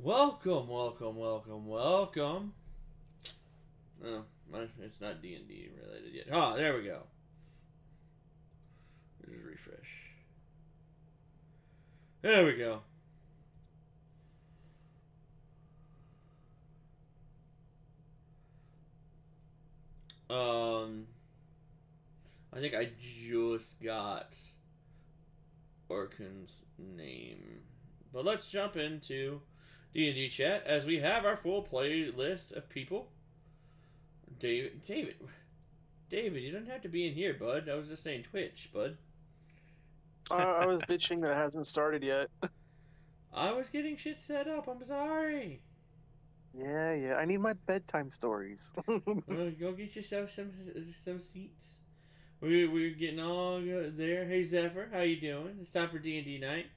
Welcome, welcome, welcome, welcome. Oh, it's not D&D related yet. Oh, there we go. Just refresh. There we go. I think I just got Orkin's name. But let's jump into D&D chat as we have our full playlist of people. David, you don't have to be in here, bud. I was just saying Twitch, bud. I was bitching that it hasn't started yet. I was getting shit set up. I'm sorry. Yeah. I need my bedtime stories. Go get yourself some seats. We're getting all good there. Hey Zephyr, how you doing? It's time for D&D night.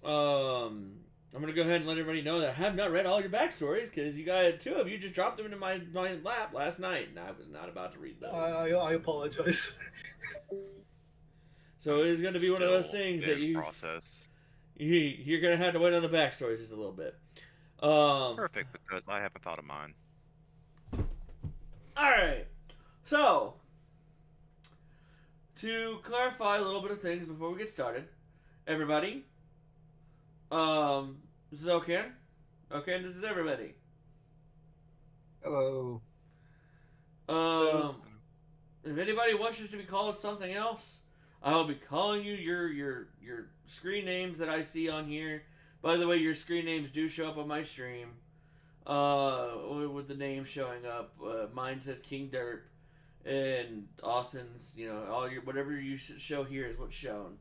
I'm gonna go ahead and let everybody know that I have not read all your backstories because two of you just dropped them into my lap last night, and I was not about to read those. I apologize. So it is going to be one of those things that you're going to have to wait on the backstories just a little bit. Perfect, because I haven't thought of mine. Alright. So, to clarify a little bit of things before we get started, everybody, this is Okan. Okan, this is everybody. Hello. If anybody wishes to be called something else, I'll be calling you your screen names that I see on here. By the way, your screen names do show up on my stream. With the name showing up. Mine says King Derp, and Austin's, all your whatever you show here is what's shown.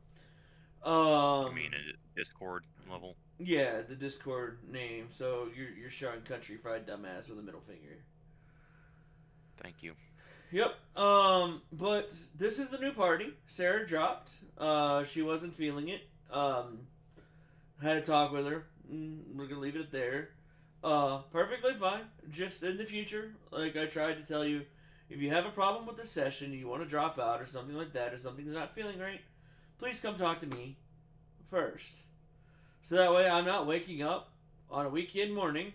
You mean a Discord level? Yeah, the Discord name. So you're showing Country Fried Dumbass with a middle finger. Thank you. Yep. But this is the new party. Sarah dropped. She wasn't feeling it. Had a talk with her. We're gonna leave it there. Perfectly fine. Just in the future, like I tried to tell you, if you have a problem with the session, you want to drop out or something like that, or something's not feeling right, please come talk to me first. So that way I'm not waking up on a weekend morning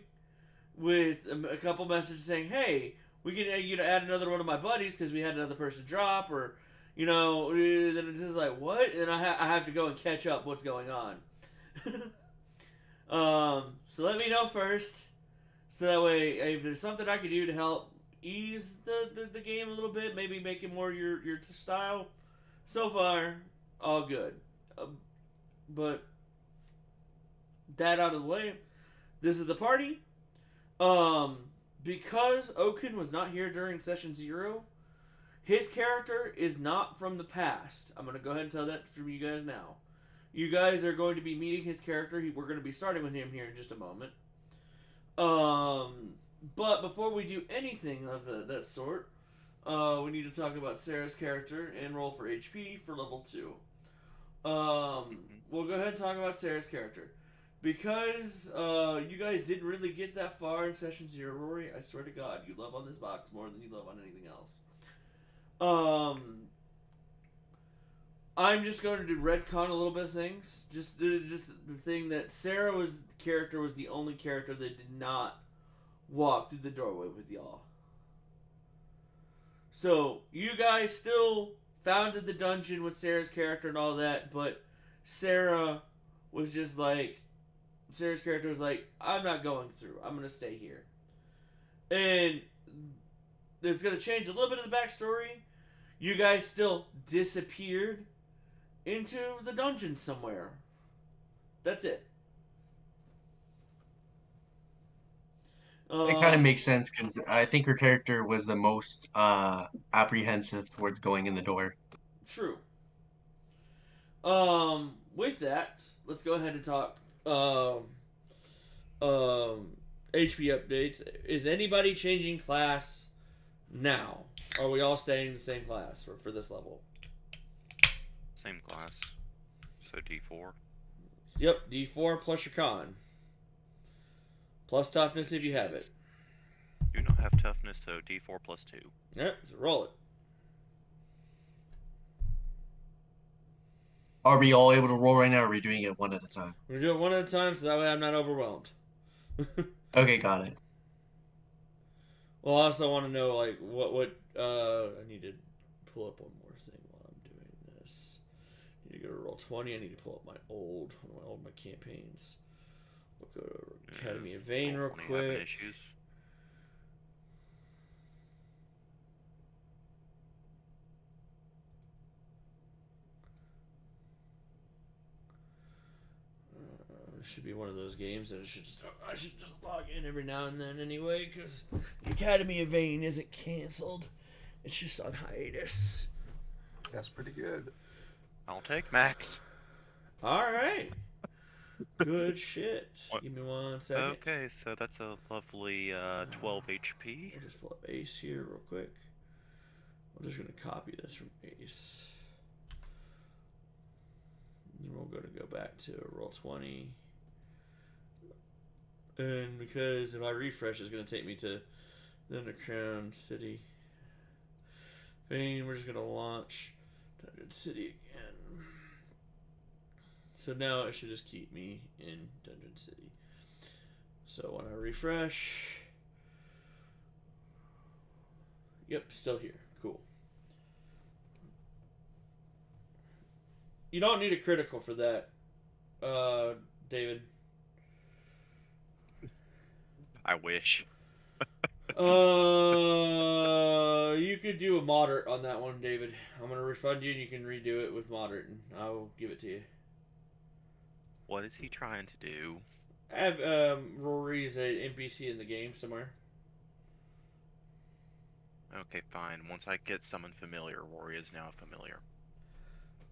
with a couple messages saying, hey, we can add another one of my buddies because we had another person drop, or then it's just like, what? And I have to go and catch up what's going on. So let me know first, so that way if there's something I can do to help ease the game a little bit, maybe make it more your style. So far, all good. But that out of the way, this is the party. Because Oaken was not here during session 0, his character is not from the past. I'm going to go ahead and tell that from you guys now. You guys are going to be meeting his character. We're going to be starting with him here in just a moment. But before we do anything of that sort, we need to talk about Sarah's character and roll for HP for level 2. We'll go ahead and talk about Sarah's character. Because you guys didn't really get that far in session 0, Rory, I swear to God, you love on this box more than you love on anything else. I'm just going to retcon a little bit of things. Just the thing that Sarah's character was the only character that did not walk through the doorway with y'all. So, you guys still founded the dungeon with Sarah's character and all that, but Sarah's character was like, I'm not going through. I'm going to stay here. And it's going to change a little bit of the backstory. You guys still disappeared into the dungeon somewhere. That's it. It kind of makes sense because I think her character was the most apprehensive towards going in the door. True. With that, let's go ahead and talk HP updates. Is anybody changing class now? Are we all staying in the same class for this level? Same class. So D4. Yep, D4 plus your con. Plus toughness if you have it. Do not have toughness, so D4 plus 2. Yep, so roll it. Are we all able to roll right now, or are we doing it one at a time? We're doing it one at a time, so that way I'm not overwhelmed. Okay, got it. Well, I also want to know like what I need to pull up one more thing while I'm doing this. I need to go to Roll20. I need to pull up my old campaigns. We'll go to Academy of Vane real Roll20 having quick. issues. It should be one of those games that I should just log in every now and then anyway, because Academy of Vane isn't canceled. It's just on hiatus. That's pretty good. I'll take Max. All right. Good shit. What? Give me 1 second. Okay, so that's a lovely 12 HP. I'll just pull up Ace here real quick. I'm just gonna copy this from Ace. And we'll go back to Roll20. And because if I refresh, it's gonna take me to the Underground City. Vane, we're just gonna launch Dungeon City again. So now it should just keep me in Dungeon City. So when I refresh, yep, still here. Cool. You don't need a critical for that, David. I wish. You could do a moderate on that one, David. I'm gonna refund you, and you can redo it with moderate, and I'll give it to you. What is he trying to do? I have Rory's an NPC in the game somewhere. Okay, fine. Once I get someone familiar, Rory is now familiar.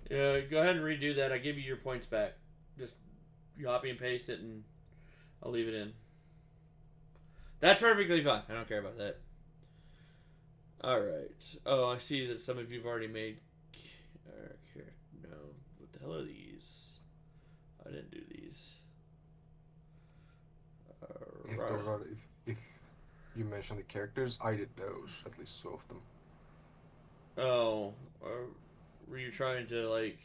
Yeah, go ahead and redo that. I give you your points back. Just you copy and paste it, and I'll leave it in. That's perfectly fine. I don't care about that. Alright. Oh, I see that some of you've already made... No. What the hell are these? I didn't do these. If those are, if you mention the characters, I did those, at least two of them. Oh. Were you trying to, like...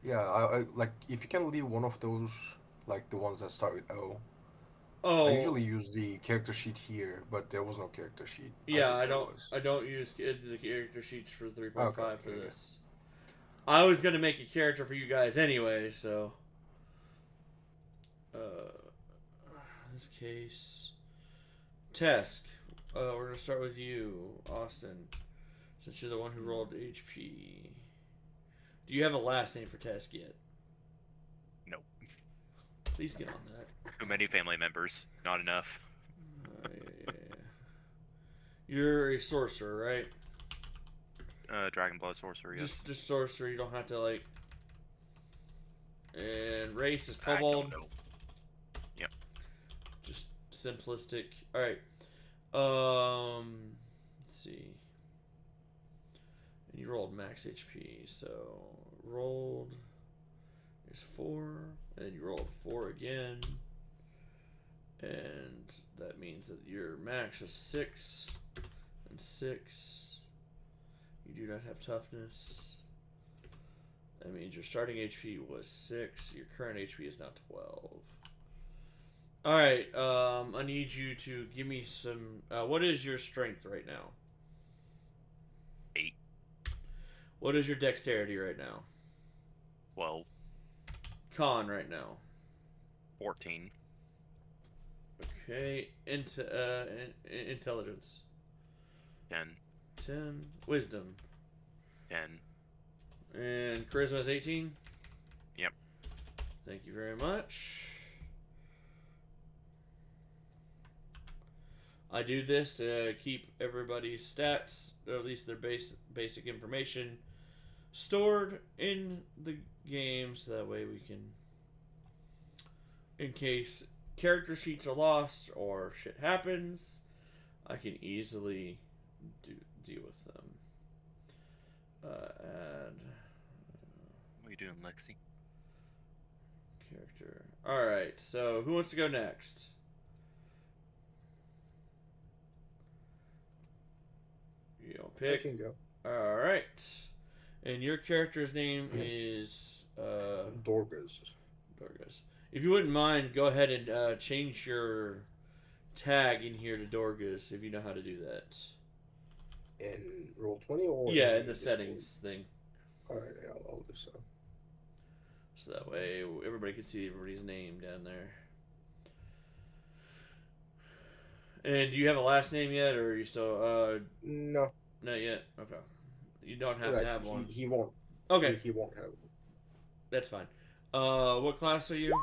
Yeah, I like, if you can leave one of those, like the ones that start with O. Oh. I usually use the character sheet here, but there was no character sheet. Yeah, I don't use the character sheets for 3.5 Okay, for yeah. this. I was gonna make a character for you guys anyway, so in this case, Tesk. We're gonna start with you, Austin, since you're the one who rolled HP. Do you have a last name for Tesk yet? Nope. Please get on that. Too many family members. Not enough. Yeah. You're a sorcerer, right? Dragon Blood Sorcerer, yes. Just sorcerer. You don't have to like. And race is I kobold. don't know. Yep. Just simplistic. All right. Let's see. And you rolled max HP, so rolled is 4, and then you rolled 4 again, and that means that your max is 6 and 6. You do not have toughness. That means your starting HP was 6. Your current HP is now 12. Alright, I need you to give me some... what is your strength right now? 8. What is your dexterity right now? 12. Con right now? 14. Okay, intelligence? 10. 10. Wisdom? 10. And charisma is 18? Yep. Thank you very much. I do this to keep everybody's stats, or at least their basic information, stored in the game, so that way we can, in case character sheets are lost or shit happens, I can easily deal with them. Add What are you doing, Lexi? character. Alright, so who wants to go next? You don't I pick. can go. Alright. And your character's name is Dorgas. Dorgas. If you wouldn't mind, go ahead and change your tag in here to Dorgus if you know how to do that. In Roll20 or Yeah, in the Discord? settings thing. Alright, I'll do so. So that way everybody can see everybody's name down there. And do you have a last name yet, or are you still No. not yet? Okay. You don't have Like, to have one. He won't. Okay, He won't have one. that's fine. What class are you?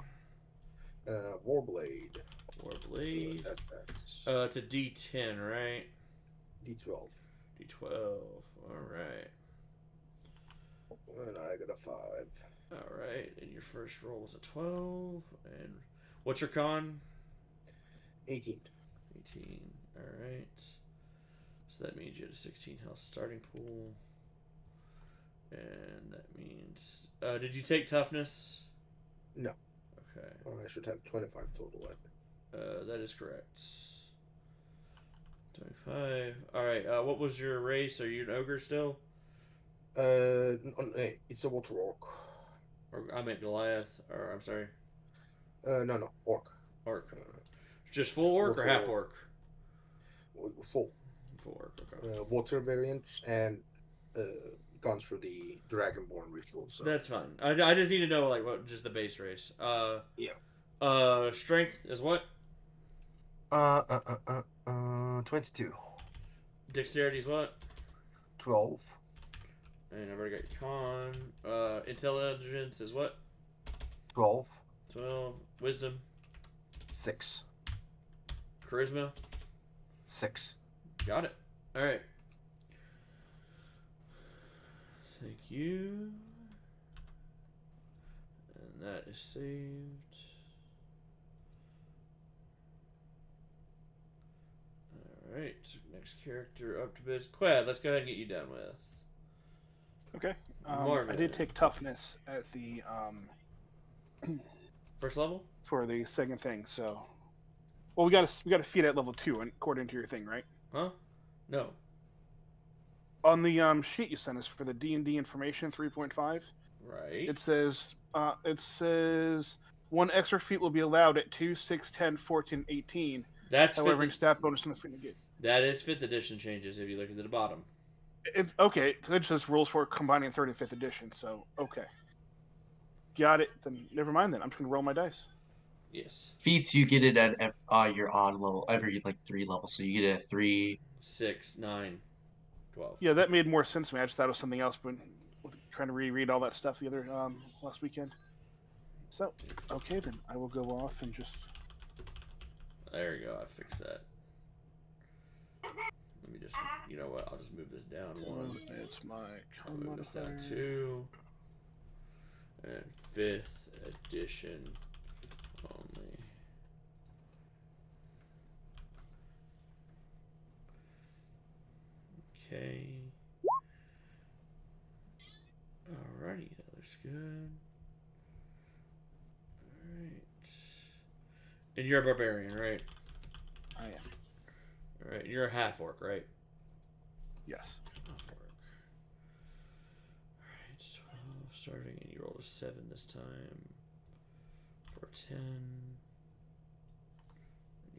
Warblade. Warblade. That's It's a D10, right? D12. D12. All right. And I got a 5. All right. And your first roll was a 12. And what's your con? 18. 18. All right. So that means you had a 16 health starting pool. And that means... did you take toughness? No. Okay. I should have 25 total, I think. That is correct. 25. Alright, what was your race? Are you an ogre still? It's a water orc. Or I meant Goliath. Or, I'm sorry. No, orc. Orc. Just full orc or water half orc. orc? Full. Full orc, okay. Water variants and gone through the Dragonborn ritual. So That's fine. I just need to know, like, what just the base race. Yeah. Strength is what? 22. Dexterity is what? 12. And I've already got your con. Intelligence is what? 12. 12. Wisdom. 6. Charisma. 6. Got it. Alright. Thank you. And that is saved. Alright, next character up to biz. Quad, let's go ahead and get you done with. Okay. Marvin. I did take toughness at the First level? for the second thing. So, well, we got to feed at level 2, according to your thing, right? Huh? No. On the sheet you sent us for the D&D information 3.5, Right. it says one extra feat will be allowed at 2, 6, 10, 14, 18. That's However, fifth, any stat bonus in the feat negate. that is 5th edition changes if you look at the bottom. It's okay. It just rules for combining 35th edition. So okay, got it. Then never mind. Then I'm just gonna roll my dice. Yes. Feats, you get it at your on level every like 3 levels, so you get a 3. 6, 9, 12. Yeah, that made more sense to me. I just thought it was something else, but trying to reread all that stuff the other last weekend. So okay, then I will go off and just. There you go. I fixed that. Let me just, you know what? I'll just move this down 1. It's my. I'll move this down 2. And 5th edition only. Okay. Alrighty, that looks good. Alright. And you're a barbarian, right? I am. Alright, you're a half orc, right? Yes. Half orc. Alright, 12 starting, and you rolled a 7 this time. For 10. And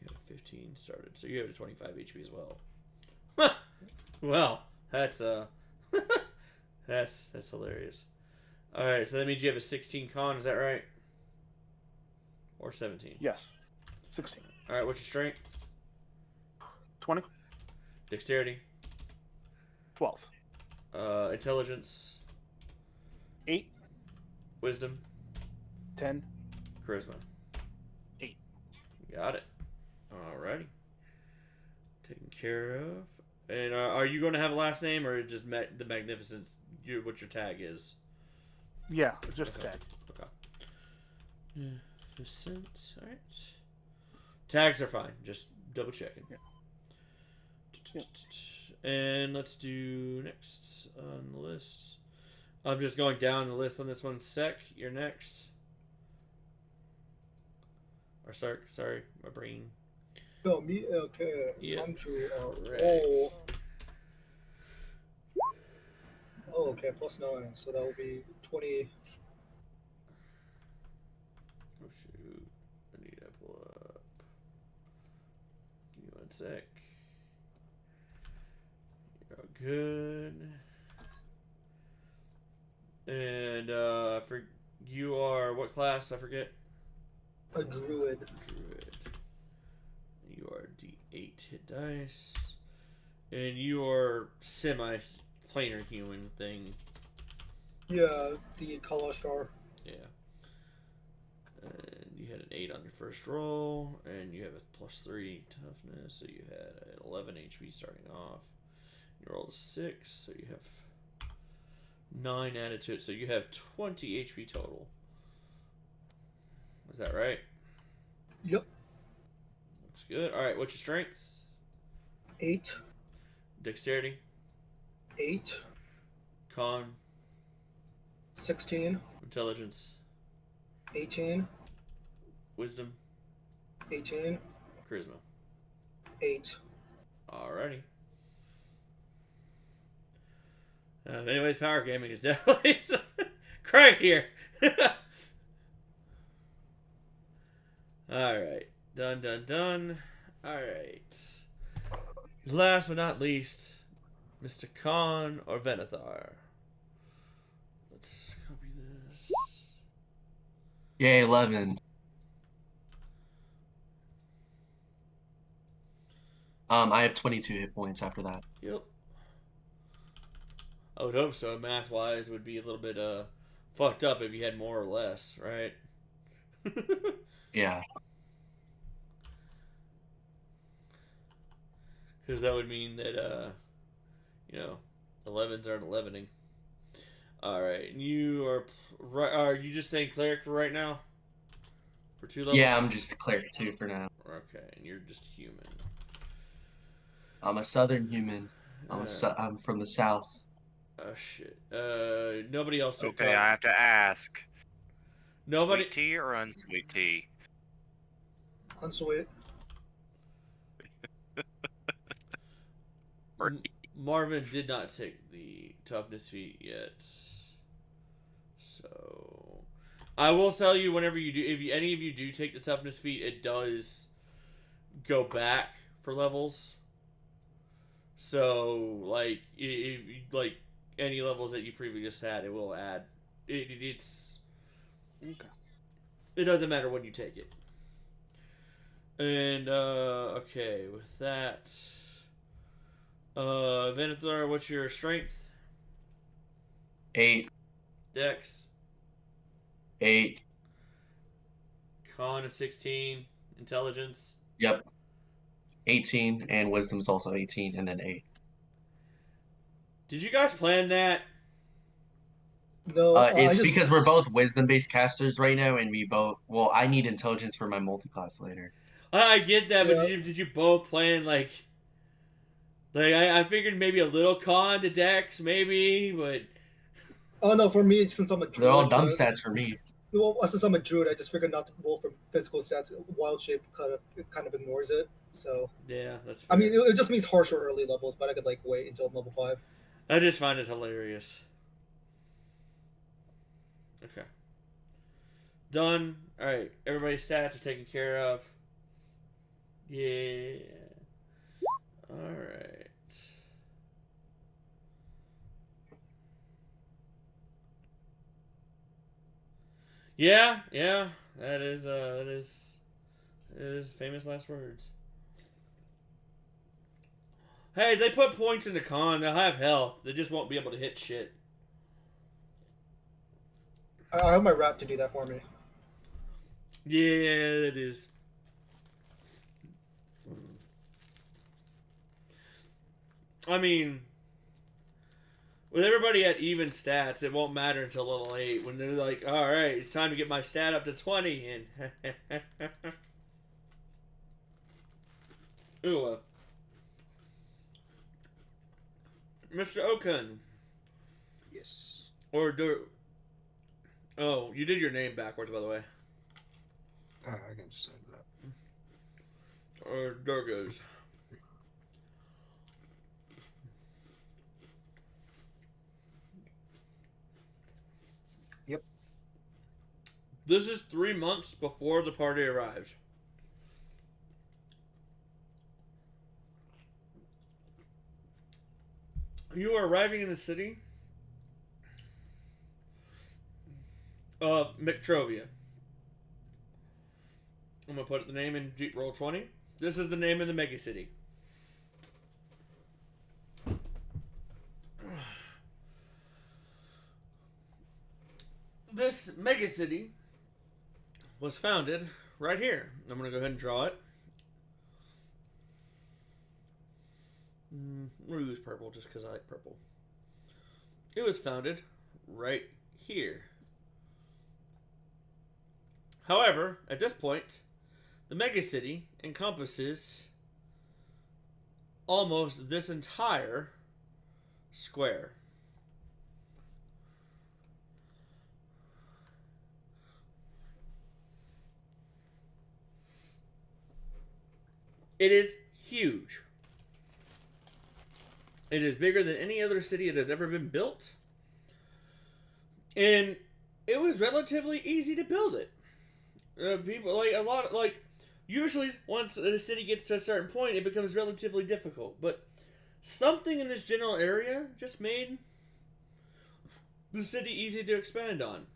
you have 15 started, so you have a 25 HP as well. Well, that's that's hilarious. Alright, so that means you have a 16 con, is that right? Or 17? Yes. 16. Alright, what's your strength? 20. Dexterity? 12. Intelligence? 8. Wisdom? 10. Charisma? 8. Got it. Alrighty. Taken care of. And are you going to have a last name, or just the Magnificence? What your tag is? Yeah, it's just Okay. a tag. Okay. Magnificence. All right. Tags are fine. Just double checking. Yeah. And let's do next on the list. I'm just going down the list on this one. Sec, you're next. Or sorry, my brain. No, me, okay. Yeah. Come to, Correct. oh, okay, +9, so that will be 20. Oh shoot. One sec. You're all good. And for you are what class? I forget. A druid. Druid. You are D8 hit dice. And you are semi-planar human thing. Yeah, the Kalashar. Yeah. And you had an 8 on your first roll, and you have a +3 toughness, so you had an 11 HP starting off. You rolled a 6, so you have 9 added to it, so you have 20 HP total. Is that right? Yep. Looks good. Alright, what's your strength? 8. Dexterity? 8. Con? 16. Intelligence? 18. Wisdom? 18. Charisma? 8. Alrighty. Anyways, power gaming is definitely Craig here. Alright. Done. Alright. Last but not least, Mr. Khan or Venethar. Let's copy this. Yay, 11. I have 22 hit points after that. Yep. I would hope so. Math-wise, it would be a little bit fucked up if you had more or less, right? Yeah. Because that would mean that, 11s aren't 11ing. Alright, and you are you just staying cleric for right now? For 2 levels? Yeah, I'm just a cleric too for now. Okay, and you're just human. I'm a southern human. I'm from the south. Oh, shit. Nobody else took Okay, I have to ask. Nobody... Sweet tea or unsweet tea? Unsweet. Marvin did not take the toughness feat yet. So... I will tell you whenever you do... If any of you do take the toughness feat, it does go back for levels. So, like, if like any levels that you previously had, it will add. It's Okay. It doesn't matter when you take it. And okay, with that, Venethar, what's your strength? 8. Dex. 8. Con is 16. Intelligence. Yep. 18, and wisdom's also 18, and then 8. Did you guys plan that? No, It's because we're both wisdom-based casters right now, and we both... Well, I need intelligence for my multi-class later. I get that, but Yeah. did you both plan like I figured maybe a little con to Dex, maybe, but Oh no, for me, since I'm a druid. They're all dumb stats for me. Well, since I'm a druid, I just figured not to roll for physical stats. Wild shape kind of ignores it. So yeah, that's fair. I mean, it just means harsher early levels, but I could like wait until level 5. I just find it hilarious. Okay. Done. Alright, everybody's stats are taken care of. Yeah. Alright. Yeah, that is famous last words. Hey, they put points into con. They'll have health. They just won't be able to hit shit. I have my rat to do that for me. Yeah, it is. I mean, with everybody at even stats, it won't matter until level 8 when they're like, all right, it's time to get my stat up to 20. And ooh, Mr. Okan. Yes. Or oh, you did your name backwards, by the way. I can just say that. Or Durgos. Yep. This is 3 months before the party arrives. You are arriving in the city of Mectrovia. I'm going to put the name in roll 20. This is the name of the Megacity. This Megacity was founded right here. I'm going to go ahead and draw it. We'll use purple just because I like purple. It was founded right here. However, at this point, the Megacity encompasses almost this entire square. It is huge. It is bigger than any other city that has ever been built. And it was relatively easy to build it. People, usually once a city gets to a certain point, it becomes relatively difficult. But something in this general area just made the city easy to expand on.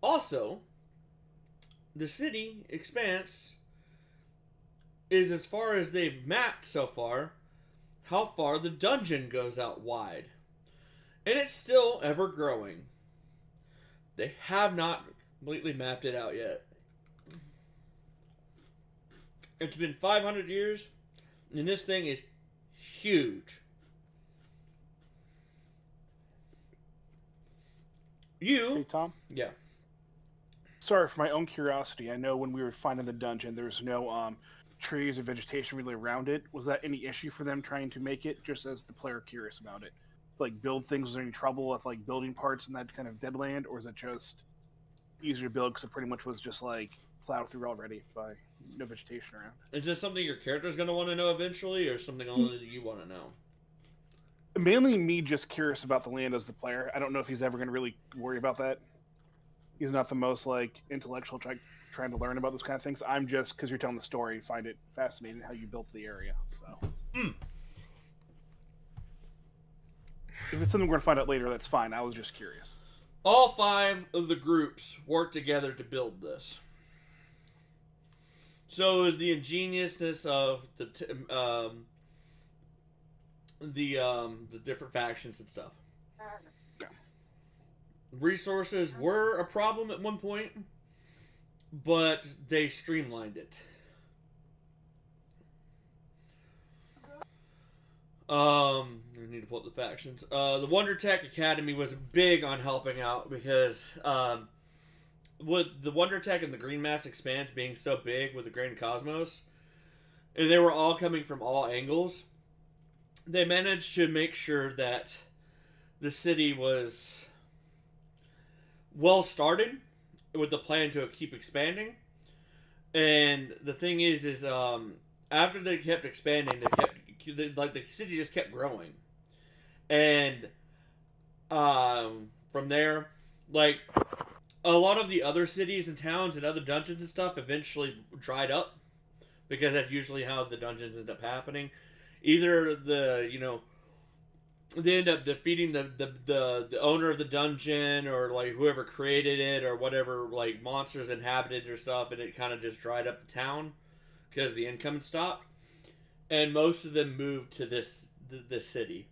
Also, the city expanse is as far as they've mapped so far, how far the dungeon goes out wide. And it's still ever growing. They have not completely mapped it out yet. It's been 500 years, and this thing is huge. Hey, Tom? Yeah. Sorry, for my own curiosity, I know when we were finding the dungeon, there's no trees or vegetation really around it. Was that any issue for them trying to make it, just as the player curious about it? Like, build things, was there any trouble with, like, building parts in that kind of dead land, or is it just easier to build because it pretty much was just, like, plowed through already by no vegetation around? Is this something your character's going to want to know eventually, or something only that you want to know? Mainly me just curious about the land as the player. I don't know if he's ever going to really worry about that. He's not the most, like, intellectual trying to learn about those kind of things. I'm just, because you're telling the story, find it fascinating how you built the area. So, if it's something we're going to find out later, that's fine. I was just curious. All 5 of the groups worked together to build this. So it was the ingeniousness of the different factions and stuff. Yeah. Resources were a problem at one point, but they streamlined it. I need to pull up the factions. The Wonder Tech Academy was big on helping out because with the Wonder Tech and the Green Mass Expanse being so big with the Grand Cosmos, and they were all coming from all angles, they managed to make sure that the city was well started with the plan to keep expanding. And the thing is after they kept expanding, the city just kept growing. And from there, like, a lot of the other cities and towns and other dungeons and stuff eventually dried up, because that's usually how the dungeons end up happening. Either they end up defeating the owner of the dungeon, or like whoever created it, or whatever, like monsters inhabited or stuff, and it kind of just dried up the town because the income stopped. And most of them moved to this city.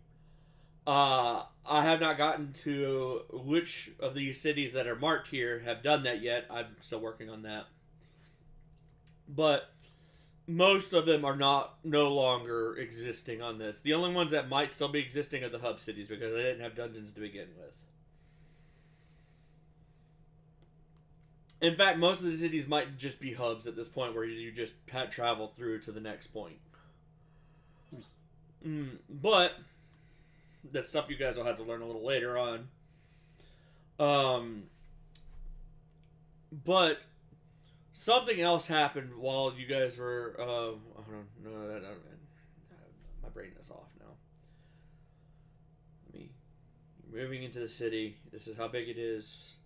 I have not gotten to which of these cities that are marked here have done that yet. I'm still working on that. But most of them are no longer existing on this. The only ones that might still be existing are the hub cities, because they didn't have dungeons to begin with. In fact, most of the cities might just be hubs at this point, where you just travel through to the next point. But that's stuff you guys will have to learn a little later on. But something else happened while you guys were. My brain is off now. Moving into the city. This is how big it is.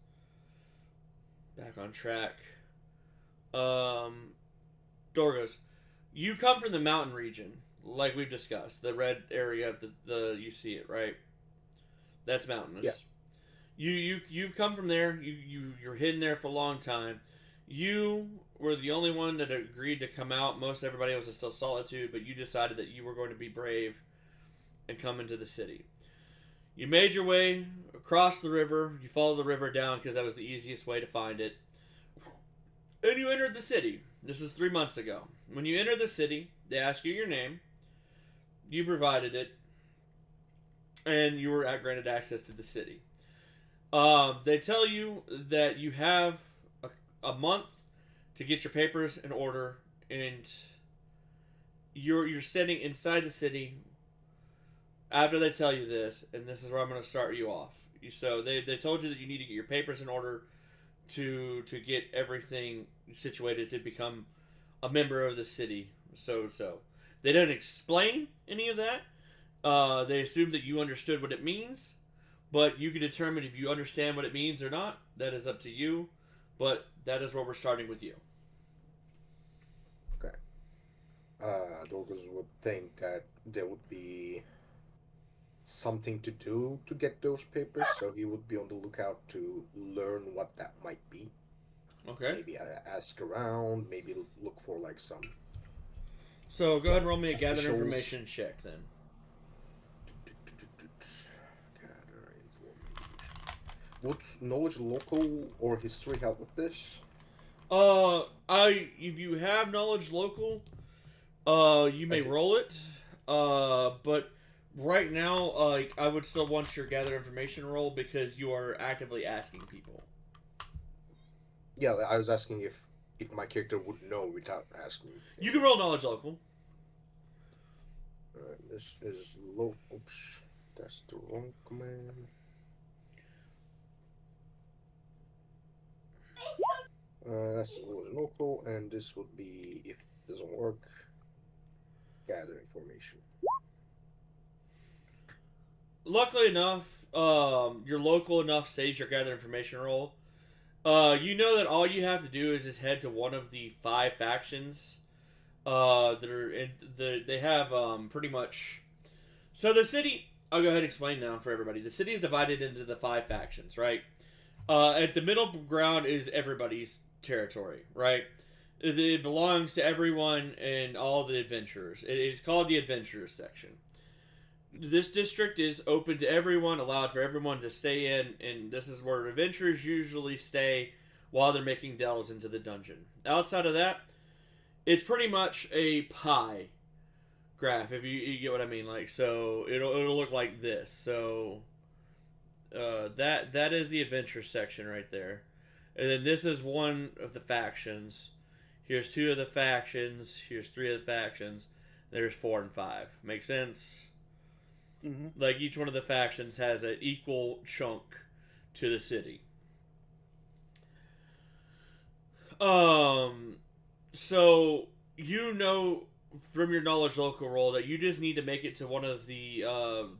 Back on track. Dorgos, you come from the mountain region. like we've discussed, the red area, the you see it, right? That's mountainous. Yeah. You've come from there. You're hidden there for a long time. You were the only one that agreed to come out. Most everybody else is still solitude, but you decided that you were going to be brave and come into the city. You made your way across the river. You followed the river down because that was the easiest way to find it. And you entered the city. This was 3 months ago. When you entered the city, they asked you your name. You provided it. And you were granted access to the city. They tell you that you have a month to get your papers in order, and you're sitting inside the city after they tell you this, and this is where I'm going to start you off. So they told you that you need to get your papers in order to get everything situated to become a member of the city. So they didn't explain any of that. They assumed that you understood what it means, but you can determine if you understand what it means or not. That is up to you, but that is where we're starting with you. Okay. Dorcas would think that there would be something to do to get those papers, so he would be on the lookout to learn what that might be. Okay. Maybe ask around, maybe look for like some. So go ahead and roll me a gather Officials. information check then. Gather information. Would knowledge local or history help with this? If you have knowledge local, you may roll it. But right now, I would still want your gather information roll because you are actively asking people. Yeah, I was asking if my character would know without asking. You can roll knowledge local. This is low. Oops, that's the wrong command. That's local, and this would be, if it doesn't work, gather information. Luckily enough, you're local enough saves your gather information roll. You know that all you have to do is just head to one of the 5 factions that are in they have pretty much. So the city, I'll go ahead and explain now for everybody. The city is divided into the 5 factions, right? At the middle ground is everybody's territory, right? It belongs to everyone and all the adventurers. It's called the adventurers section. This district is open to everyone, allowed for everyone to stay in, and this is where adventurers usually stay while they're making delves into the dungeon. Outside of that, it's pretty much a pie graph, if you get what I mean. Like, so it'll look like this. So that is the adventure section right there, and then this is one of the factions. Here's 2 of the factions. Here's 3 of the factions. There's 4 and 5. Make sense? Mm-hmm. Like, each one of the factions has an equal chunk to the city. So you know from your knowledge local roll that you just need to make it to one of the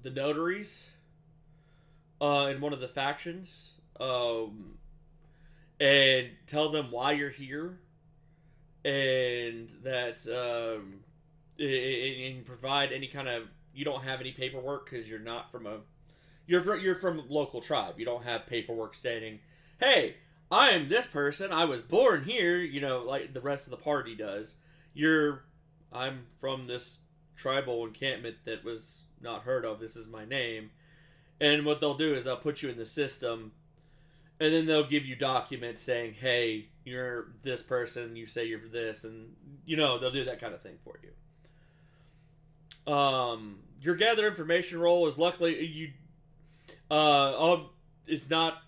notaries in one of the factions, and tell them why you're here, and that and provide any kind of. You don't have any paperwork because you're not from a. You're from a local tribe. You don't have paperwork stating, "Hey, I am this person. I was born here." You know, like the rest of the party does. I'm from this tribal encampment that was not heard of. This is my name. And what they'll do is they'll put you in the system, and then they'll give you documents saying, "Hey, you're this person. You say you're this," and they'll do that kind of thing for you. Your gather information roll is luckily you. It's not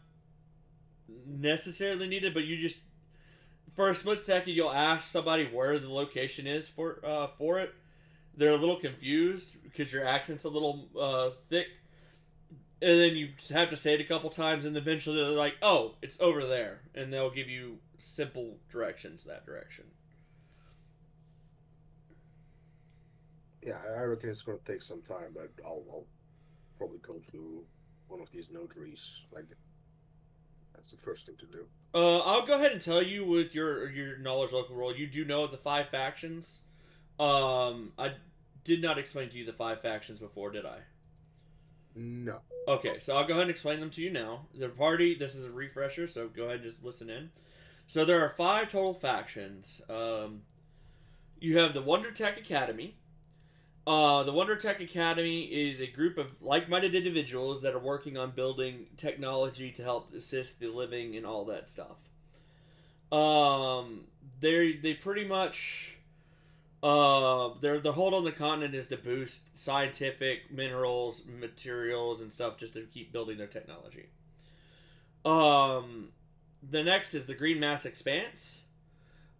necessarily needed, but you just for a split second you'll ask somebody where the location is for it. They're a little confused because your accent's a little thick, and then you have to say it a couple times, and eventually they're like, "Oh, it's over there," and they'll give you simple directions that direction. Yeah, I reckon it's gonna take some time, but I'll probably go to one of these notaries. Like, that's the first thing to do. I'll go ahead and tell you with your knowledge local roll, you do know the 5 factions. I did not explain to you the 5 factions before, did I? No. Okay, so I'll go ahead and explain them to you now. The party, this is a refresher, so go ahead and just listen in. So there are 5 total factions. You have the Wonder Tech Academy. The Wonder Tech Academy is a group of like-minded individuals that are working on building technology to help assist the living and all that stuff. They pretty much their hold on the continent is to boost scientific minerals, materials, and stuff just to keep building their technology. The next is the Green Mass Expanse.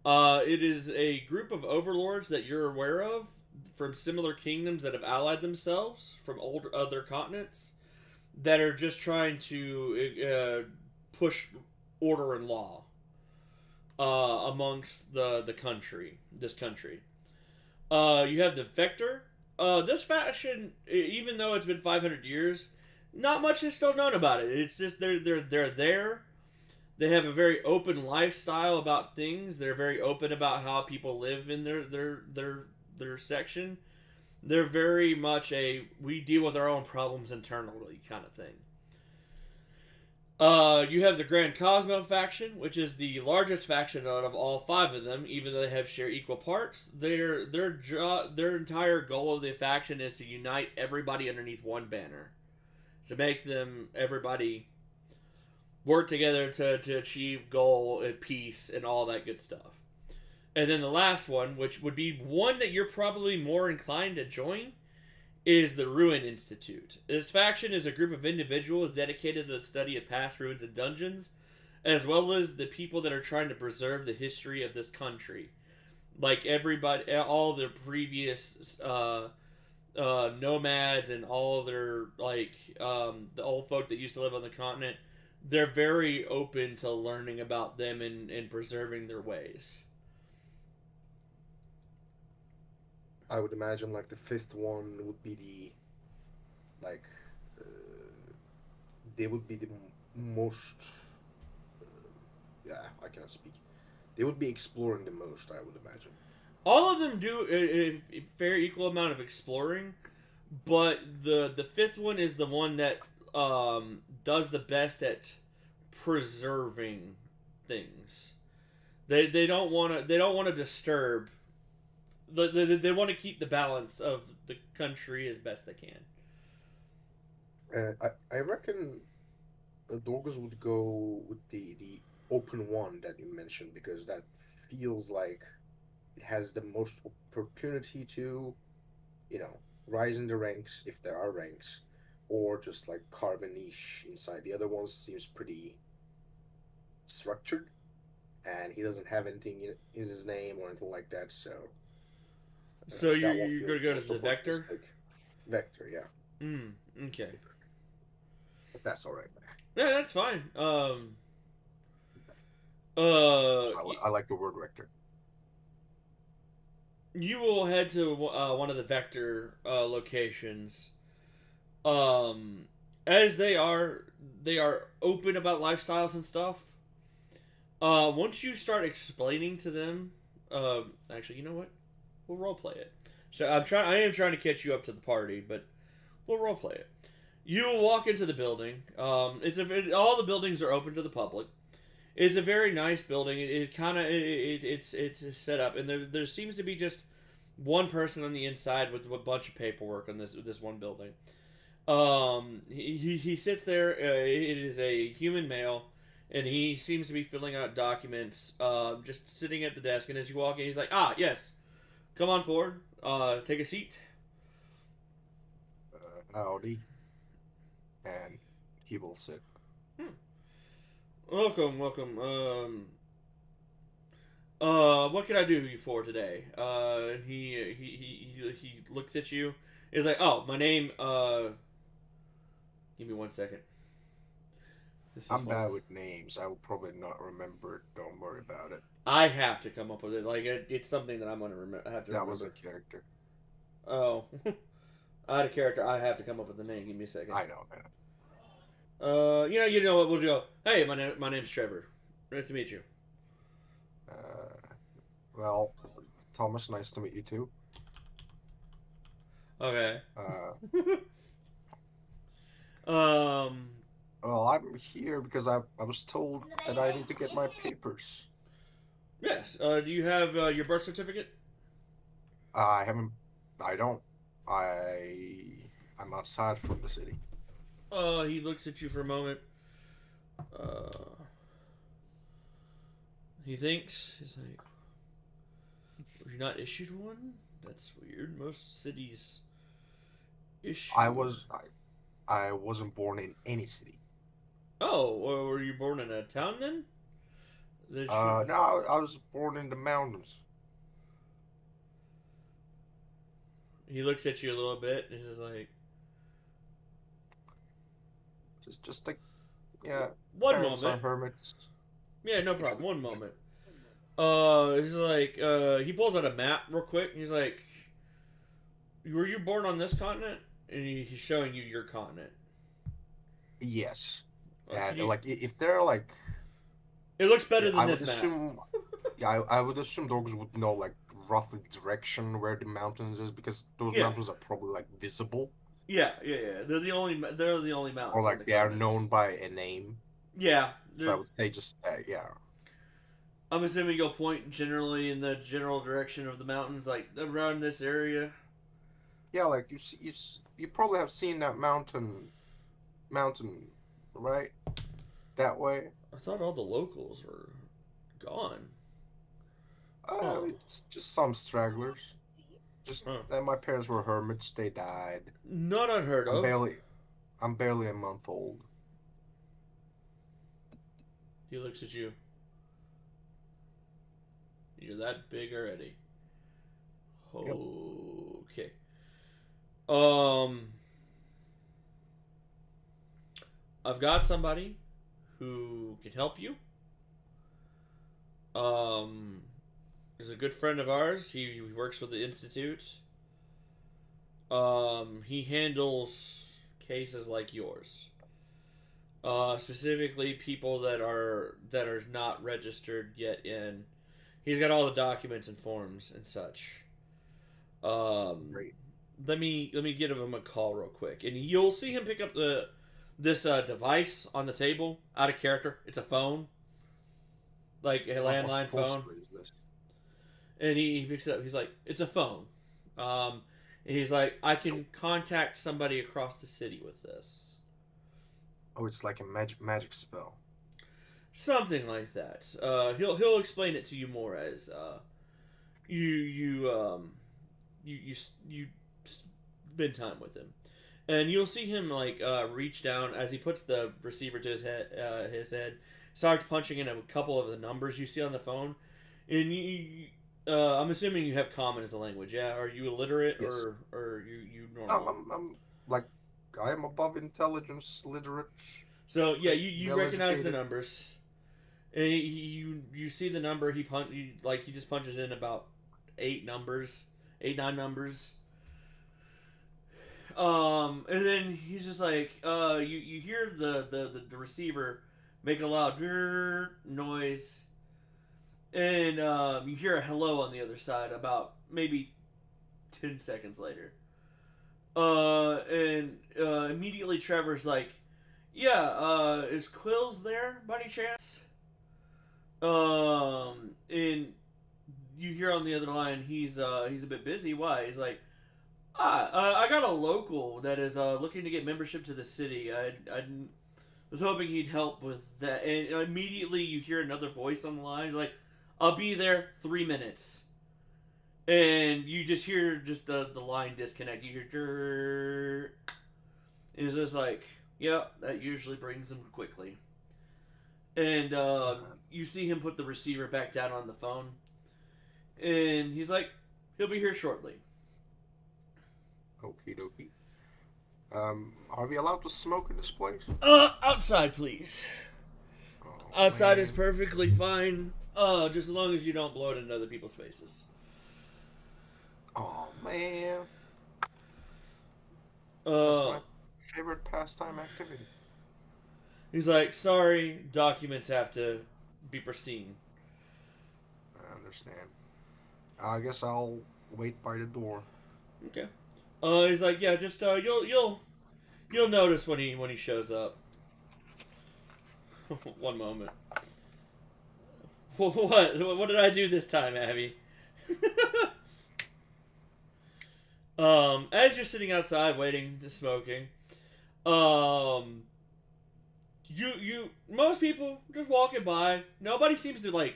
It is a group of overlords that you're aware of from similar kingdoms that have allied themselves from other continents that are just trying to push order and law amongst this country. You have the Vector. This faction, even though it's been 500 years, not much is still known about it. It's just they're there. They have a very open lifestyle about things. They're very open about how people live in their section. They're very much we deal with our own problems internally kind of thing. You have the Grand Cosmo faction, which is the largest faction out of all 5 of them, even though they have share equal parts. Their entire goal of the faction is to unite everybody underneath one banner, to make everybody work together to achieve goal and peace and all that good stuff. And then the last one, which would be one that you're probably more inclined to join, is the Ruin Institute. This faction is a group of individuals dedicated to the study of past ruins and dungeons, as well as the people that are trying to preserve the history of this country. Like everybody, all the previous nomads and all their the old folk that used to live on the continent, they're very open to learning about them and preserving their ways. I would imagine like the 5th one would be they would be the most yeah, I cannot speak. They would be exploring the most, I would imagine. All of them do a fair equal amount of exploring, but the 5th one is the one that does the best at preserving things. They don't want to disturb. They want to keep the balance of the country as best they can. I reckon Dorgus would go with the open one that you mentioned, because that feels like it has the most opportunity to, rise in the ranks if there are ranks, or just like carve a niche inside. The other one seems pretty structured, and he doesn't have anything in his name or anything like that, so. So you're going to go to the Vector? Vector, yeah. Okay. If that's all right. Yeah, that's fine. I like the word Vector. You will head to one of the Vector locations. As they are open about lifestyles and stuff. Once you start explaining to them, actually, you know what? We'll roleplay it. So I am trying to catch you up to the party, but we'll roleplay it. You will walk into the building. All the buildings are open to the public. It's a very nice building. It's set up, and there seems to be just one person on the inside with a bunch of paperwork on this one building. He sits there. It is a human male, and he seems to be filling out documents. Just sitting at the desk, and as you walk in, he's like, yes. Come on forward. Take a seat. Howdy. And he will sit. Welcome. What can I do you for today? And he looks at you. He's like, my name. Give me 1 second. I'm bad with names. I will probably not remember it. Don't worry about it. I have to come up with it. Like it's something that I'm gonna have to. That remember. was a character. Oh, I had a character. I have to come up with the name. Give me a second. I know, man. You know what? We'll go. Hey, my name's Trevor. Nice to meet you. Well, Thomas, nice to meet you too. Okay. Uh, um. well, I'm here because I was told that I need to get my papers. Yes. Do you have your birth certificate? I haven't. I don't. I'm outside from the city. He looks at you for a moment. Uh. He thinks he's like, "Were you not issued one? That's weird. Most cities issue." I wasn't born in any city. Oh, well, were you born in a town then? No, I was born in the mountains. He looks at you a little bit and he's just like, Just like, yeah. one Parents are moment. hermits. Yeah, no problem. One moment. He's like, he pulls out a map real quick and he's like, were you born on this continent? And he's showing you your continent. Yes. Can And you- like, if they're like, It looks better I than would this map. assume, yeah, I would assume dogs would know like roughly direction where the mountains is because those Yeah. mountains are probably like visible Yeah. They're the only mountains. or in like the they are continents. known by a name. Yeah. So I would say just yeah. I'm assuming you'll point generally in the general direction of the mountains, like around this area. Yeah, like you probably have seen that mountain, right? That way. I thought all the locals were gone. Oh. It's just some stragglers. Just Huh. that my parents were hermits. They died. Not unheard of. I'm barely a month old. He looks at you. You're that big already. Yep. Okay. I've got somebody who can help you. He's a good friend of ours. He works with the Institute. He handles cases like yours. Specifically people that are not registered yet in. He's got all the documents and forms and such. Great. Let me give him a call real quick, and you'll see him pick up this device on the table out of character. It's a phone, like a landline What phone. is this? And he picks it up. He's like, "It's a phone." And he's like, "I can contact somebody across the city with this." Oh, it's like a magic spell. Something like that. He'll explain it to you more as you spend time with him, and you'll see him like reach down as he puts the receiver to his head, starts punching in a couple of the numbers you see on the phone, and I'm assuming you have common as a language. Yeah, are you illiterate? Yes. or you normal? I'm like I am above intelligence, literate. So yeah, you recognize the well-educated. numbers, and you see the number he just punches in about 9 numbers. And then he's just like, you hear the receiver make a loud noise, and you hear a hello on the other side about maybe 10 seconds later. And immediately Trevor's like, "Yeah, is Quills there by any chance?" And you hear on the other line, he's a bit busy. Why? He's like, I got a local that is looking to get membership to the city. I was hoping he'd help with that. And immediately you hear another voice on the line. He's like, "I'll be there 3 minutes." And you just hear the line disconnect. You hear, and it's just like, yeah, that usually brings him quickly. And you see him put the receiver back down on the phone, and he's like, he'll be here shortly. Okie dokie. Are we allowed to smoke in this place? Outside, please. Oh, Outside man. is perfectly fine. Just as long as you don't blow it into other people's faces. Oh man. That's Uh, my favorite pastime activity. he's like, sorry, documents have to be pristine. I understand. I guess I'll wait by the door. Okay. He's like, yeah, just you'll notice when he shows up. One moment. What did I do this time, Abby? As you're sitting outside waiting, just smoking, um, most people just walking by. Nobody seems to like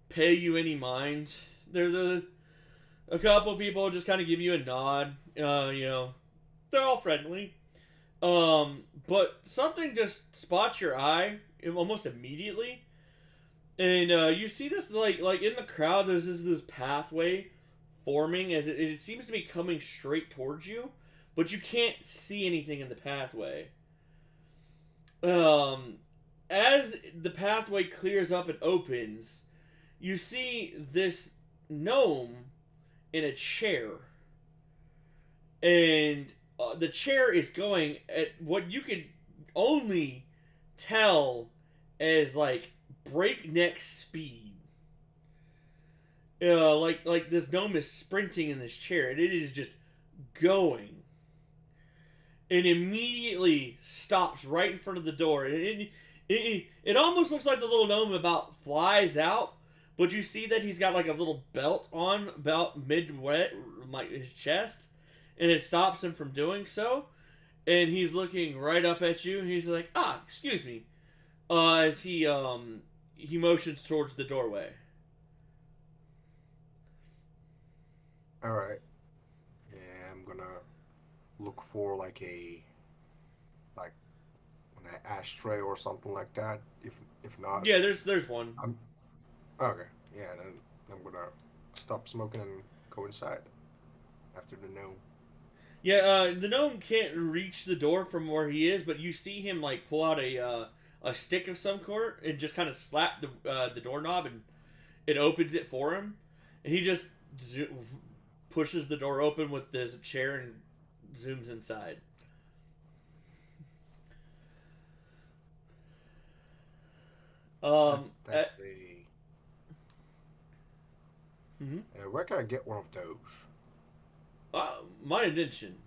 pay you any mind. A couple people just kind of give you a nod. They're all friendly. But something just spots your eye almost immediately, and you see this like in the crowd. There's this pathway forming as it seems to be coming straight towards you, but you can't see anything in the pathway. As the pathway clears up and opens, you see this gnome in a chair, and the chair is going at what you could only tell as like breakneck speed. Like this gnome is sprinting in this chair, and it is just going, and immediately stops right in front of the door. And it almost looks like the little gnome about flies out, but you see that he's got like a little belt on about midway, like his chest, and it stops him from doing so. And he's looking right up at you. He's like, excuse me, as he motions towards the doorway. All right. Yeah, I'm gonna look for like an ashtray or something like that. If not, Yeah, there's one. I'm okay. Yeah, then I'm gonna stop smoking and go inside after the gnome. Yeah, the gnome can't reach the door from where he is, but you see him like pull out a stick of some sort and just kind of slap the doorknob, and it opens it for him, and he just pushes the door open with this chair and zooms inside. That's where can I get one of those? My intention.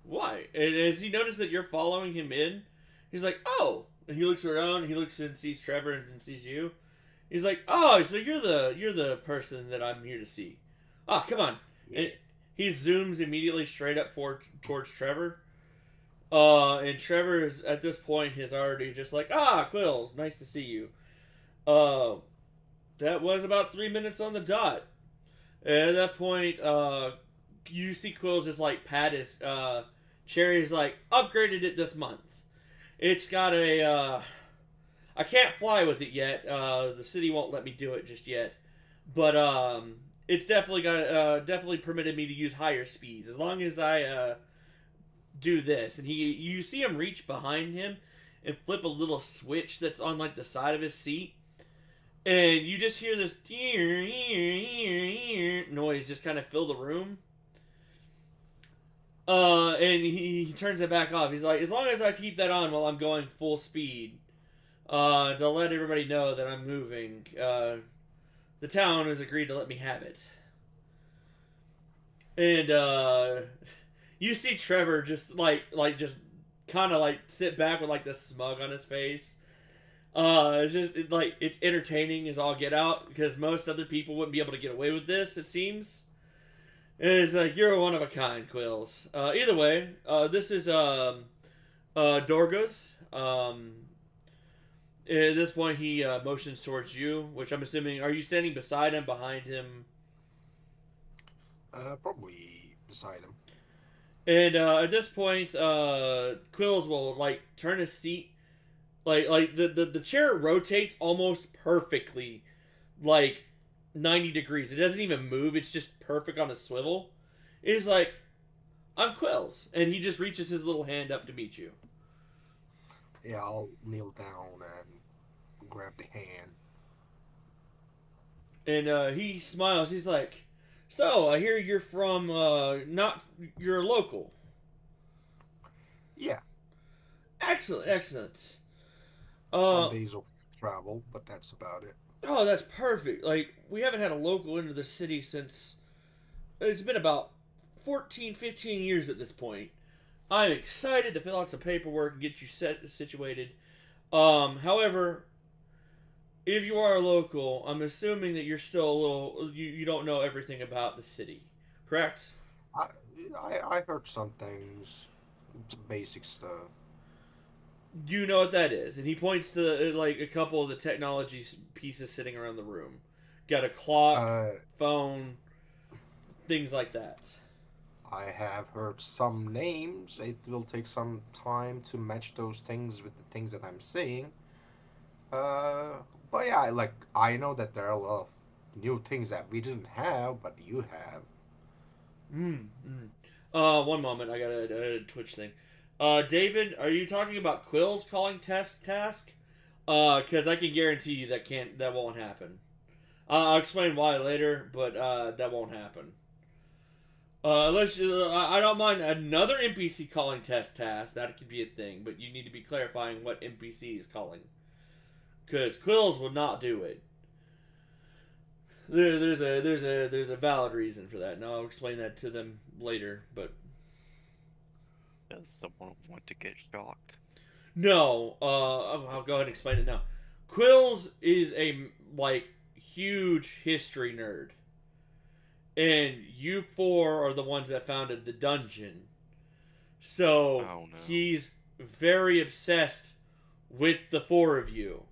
Why? And as he noticed that you're following him in, he's like, oh, and he looks around, he looks and sees Trevor and sees you. He's like, oh, so you're the person that I'm here to see. Ah, come on. Yeah. And he zooms immediately straight up towards Trevor. And Trevor is at this point is already just like, Quills, nice to see you. That was about 3 minutes on the dot. And at that point, you see Quills just like pat his Cherry's like upgraded it this month. It's got a I can't fly with it yet. The city won't let me do it just yet. But it's definitely got definitely permitted me to use higher speeds as long as I do this. And you see him reach behind him and flip a little switch that's on like the side of his seat, and you just hear this noise just kind of fill the room. And he turns it back off. He's like, as long as I keep that on while I'm going full speed, to let everybody know that I'm moving, the town has agreed to let me have it. And you see Trevor just just kind of like sit back with like this smug on his face. It's just it's entertaining as all get out, because most other people wouldn't be able to get away with this, it seems. It's like, you're one of a kind, Quills. Either way, this is Dorga's. At this point, he motions towards you, which I'm assuming, are you standing beside him, behind him? Probably beside him. And at this point, Quills will like turn his seat, like the chair rotates almost perfectly, like 90 degrees. It doesn't even move. It's just perfect on a swivel. It's like, I'm Quills, and he just reaches his little hand up to meet you. Yeah, I'll kneel down and grab the hand. And he smiles. He's like, so I hear you're from you're local. Yeah. Excellent, excellent. Some days of travel, but that's about it. Oh, that's perfect. Like, we haven't had a local into the city since it's been about 14, 15 years at this point. I'm excited to fill out some paperwork and get you situated. However, if you are a local, I'm assuming that you're still a little, you don't know everything about the city, correct? I heard some things, basic stuff. Do you know what that is? And he points to like a couple of the technology pieces sitting around the room. Got a clock, phone, things like that. I have heard some names. It will take some time to match those things with the things that I'm seeing. But yeah, like I know that there are a lot of new things that we didn't have, but you have. One moment, I got a Twitch thing. David, are you talking about Quill's calling task? Because I can guarantee you that won't happen. I'll explain why later, but that won't happen. I don't mind another NPC calling task. That could be a thing, but you need to be clarifying what NPC is calling. Because Quills will not do it. There's a valid reason for that, and I'll explain that to them later. But does someone want to get shocked? no, I'll go ahead and explain it now. Quills is a huge history nerd, and you four are the ones that founded the dungeon. So he's very obsessed with the four of you,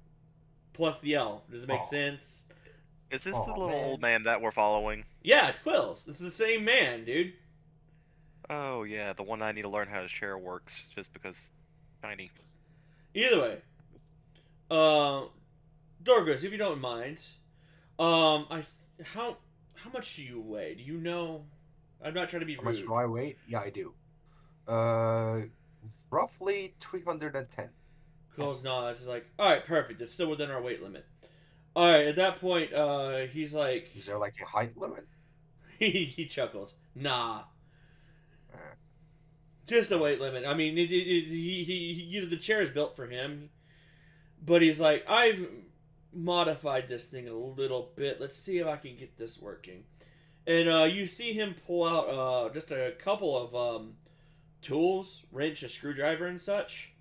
plus the elf. Does it make sense? Is this the little old man that we're following? Yeah, it's Quills. It's the same man, dude. Oh yeah, the one I need to learn how to share works just because shiny. Either way, Dorgus, if you don't mind, how much do you weigh? Do you know? I'm not trying to be rude. How much do I weigh? Yeah, I do. Roughly 310. Quills nods. It's like, all right, perfect. It's still within our weight limit. All right, at that point, he's like... Is there like a height limit? he chuckles. Nah. Just a weight limit. I mean, the chair is built for him. But he's like, I've modified this thing a little bit. Let's see if I can get this working. And you see him pull out just a couple of tools, wrench, a screwdriver, and such.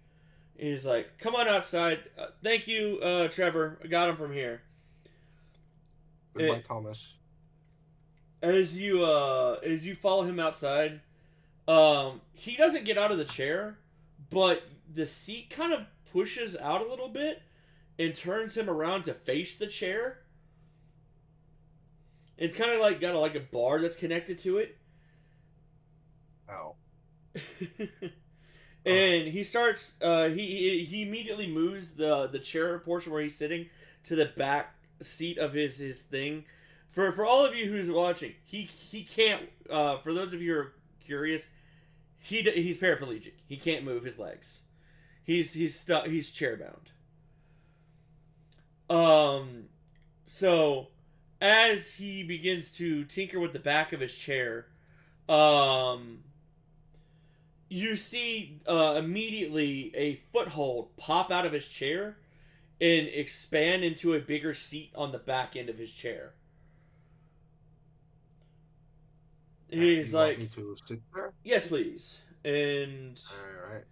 He's like, come on outside. Thank you, Trevor. I got him from here. Goodbye, Thomas. As you follow him outside, he doesn't get out of the chair, but the seat kind of pushes out a little bit and turns him around to face the chair. It's kind of like got a bar that's connected to it. Oh. And he starts. He immediately moves the chair portion where he's sitting to the back seat of his thing. For all of you who's watching, he can't. For those of you who are curious, he's paraplegic. He can't move his legs. He's stuck. He's chair bound. So as he begins to tinker with the back of his chair, you see immediately a foothold pop out of his chair and expand into a bigger seat on the back end of his chair. He's you like, want me to sit there? yes, please. And All right.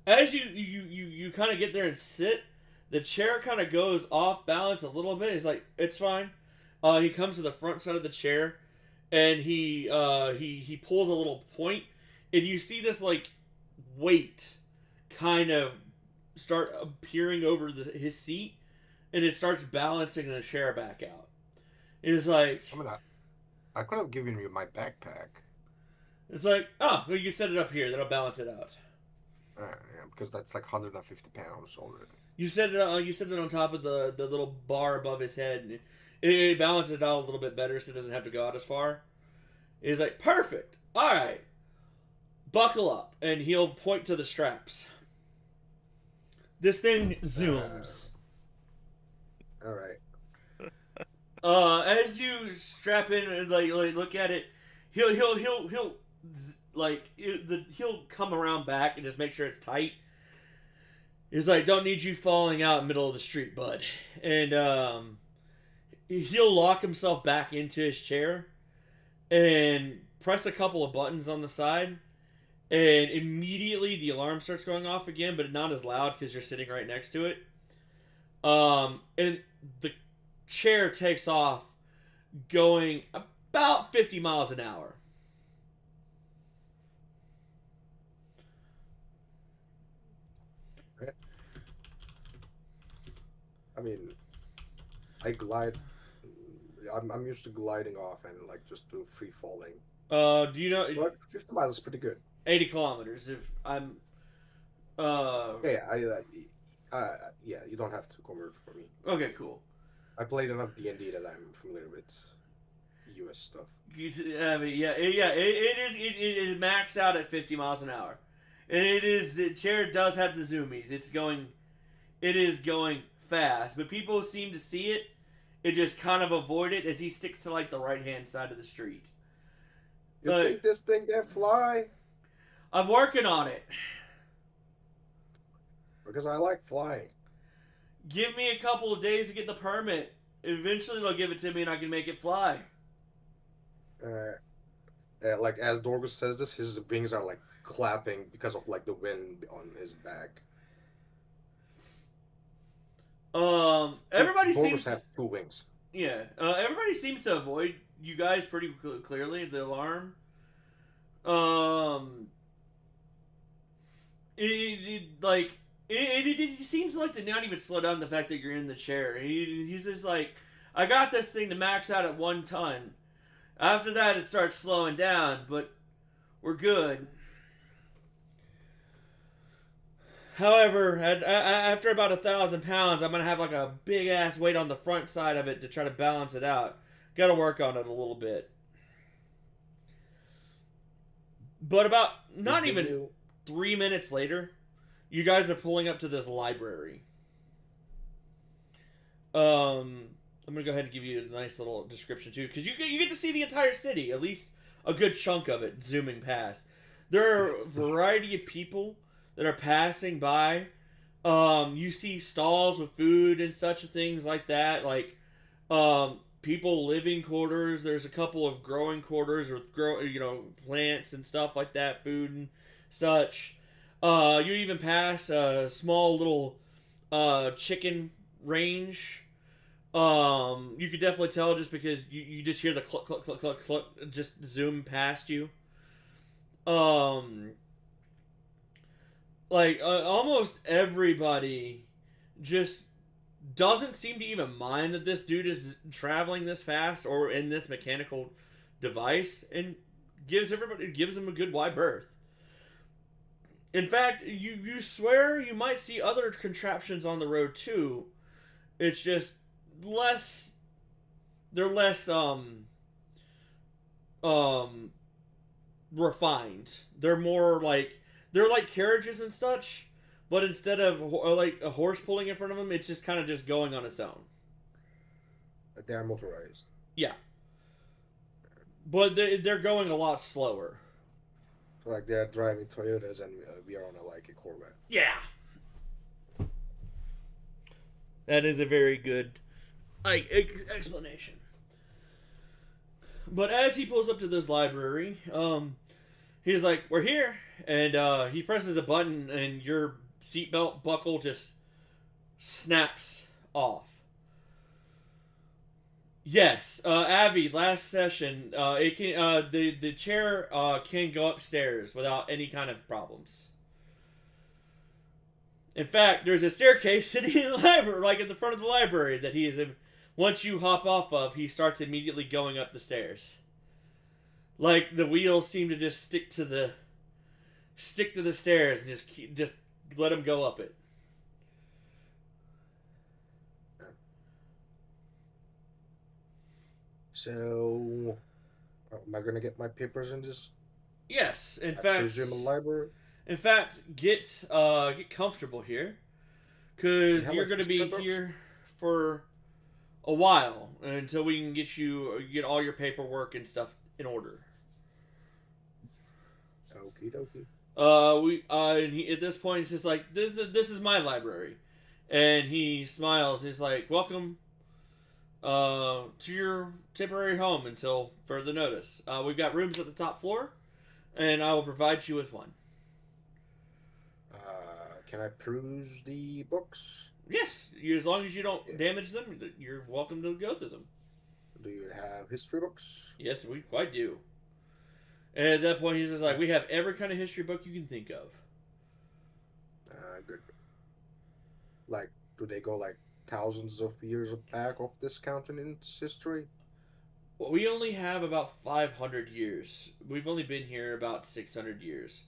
as you kind of get there and sit, the chair kind of goes off balance a little bit. He's like, it's fine. He comes to the front side of the chair, and he pulls a little point, and you see this weight kind of start appearing over his seat, and it starts balancing the chair back out. It's like, I could have given you my backpack. It's like, oh, well, you set it up here, that'll balance it out. Yeah, because that's like 150 pounds already. You set it on top of the little bar above his head, and it balances it out a little bit better, so it doesn't have to go out as far. He's like, perfect. All right, buckle up, and he'll point to the straps. This thing zooms. All right. As you strap in and look at it, he'll come around back and just make sure it's tight. He's like, don't need you falling out in the middle of the street, bud. And he'll lock himself back into his chair and press a couple of buttons on the side, and immediately the alarm starts going off again, but not as loud because you're sitting right next to it. And the chair takes off going about 50 miles an hour. I mean, I glide. I'm used to gliding off and like just do free falling. Do you know But 50 miles is pretty good. 80 kilometers? If I'm, Yeah, you don't have to convert for me. okay, cool. I played enough D&D that I'm familiar with US stuff. I mean, it is maxed out at 50 miles an hour, and the chair does have the zoomies. It is going fast, but people seem to see it. It just kind of avoid it as he sticks to like the right hand side of the street. You think this thing can fly? I'm working on it. Because I like flying. Give me a couple of days to get the permit. Eventually they'll give it to me and I can make it fly. Like as Dorgus says this, his wings are like clapping because of like the wind on his back. Everybody Dorgus seems have 2 wings. Yeah, everybody seems to avoid you guys pretty clearly. The alarm. It seems like to not even slow down the fact that you're in the chair. He's just like, I got this thing to max out at 1 ton. After that, it starts slowing down, but we're good. However, after about 1,000 pounds, I'm gonna have like a big ass weight on the front side of it to try to balance it out. Got to work on it a little bit. But about not even 3 minutes later, you guys are pulling up to this library. I'm gonna go ahead and give you a nice little description too, because you get to see the entire city, at least a good chunk of it, zooming past. There are a variety of people that are passing by. You see stalls with food and such things like that, like people living quarters. There's a couple of growing quarters with plants and stuff like that, food and such. You even pass a small little chicken range. You could definitely tell just because you just hear the cluck, cluck, cluck, cluck, cluck just zoom past you. Almost everybody just doesn't seem to even mind that this dude is traveling this fast or in this mechanical device, and gives him a good wide berth. In fact, you swear you might see other contraptions on the road too. It's just they're less refined. They're more like carriages and such, but instead of like a horse pulling in front of them, it's just kind of just going on its own. They're motorized. Yeah, but they're going a lot slower. Like they're driving Toyotas and we are on a Corvette. Yeah, that is a very good explanation. But as he pulls up to this library, he's like, "We're here," and he presses a button, and your seatbelt buckle just snaps off. Yes, Avi. Last session, it can the chair can go upstairs without any kind of problems. In fact, there's a staircase sitting in the library, like at the front of the library, that he is in. Once you hop off of, he starts immediately going up the stairs. Like the wheels seem to just stick to the stairs and just let him go up it. So, am I gonna get my papers in this? Yes, in I fact. presume a library. In fact, get comfortable here, because you're going to be here for a while until we can get all your paperwork and stuff in order. Okie dokie. At this point he's just like, this is my library, and he smiles. He's like, welcome. to your temporary home until further notice. We've got rooms at the top floor, and I will provide you with one. Can I peruse the books? Yes, as long as you don't damage them, you're welcome to go through them. Do you have history books? Yes, we quite do. And at that point, he's just like, we have every kind of history book you can think of. Good. Like, do they go like thousands of years back of this continent's history? Well, we only have about 500 years. We've only been here about 600 years.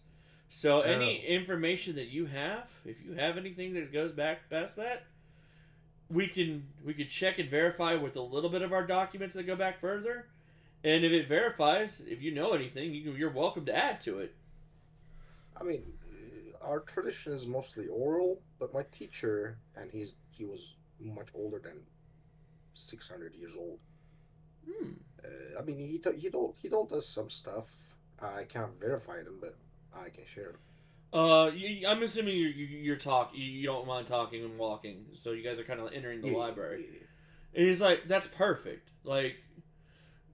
So any information that you have, if you have anything that goes back past that, we could check and verify with a little bit of our documents that go back further. And if it verifies, if you know anything, you're welcome to add to it. I mean, our tradition is mostly oral, but my teacher, and he was much older than 600 years old. I mean, he told us some stuff. I can't verify them, but I can share them. I'm assuming you don't mind talking and walking, so you guys are kind of entering the library. And he's like, that's perfect. Like,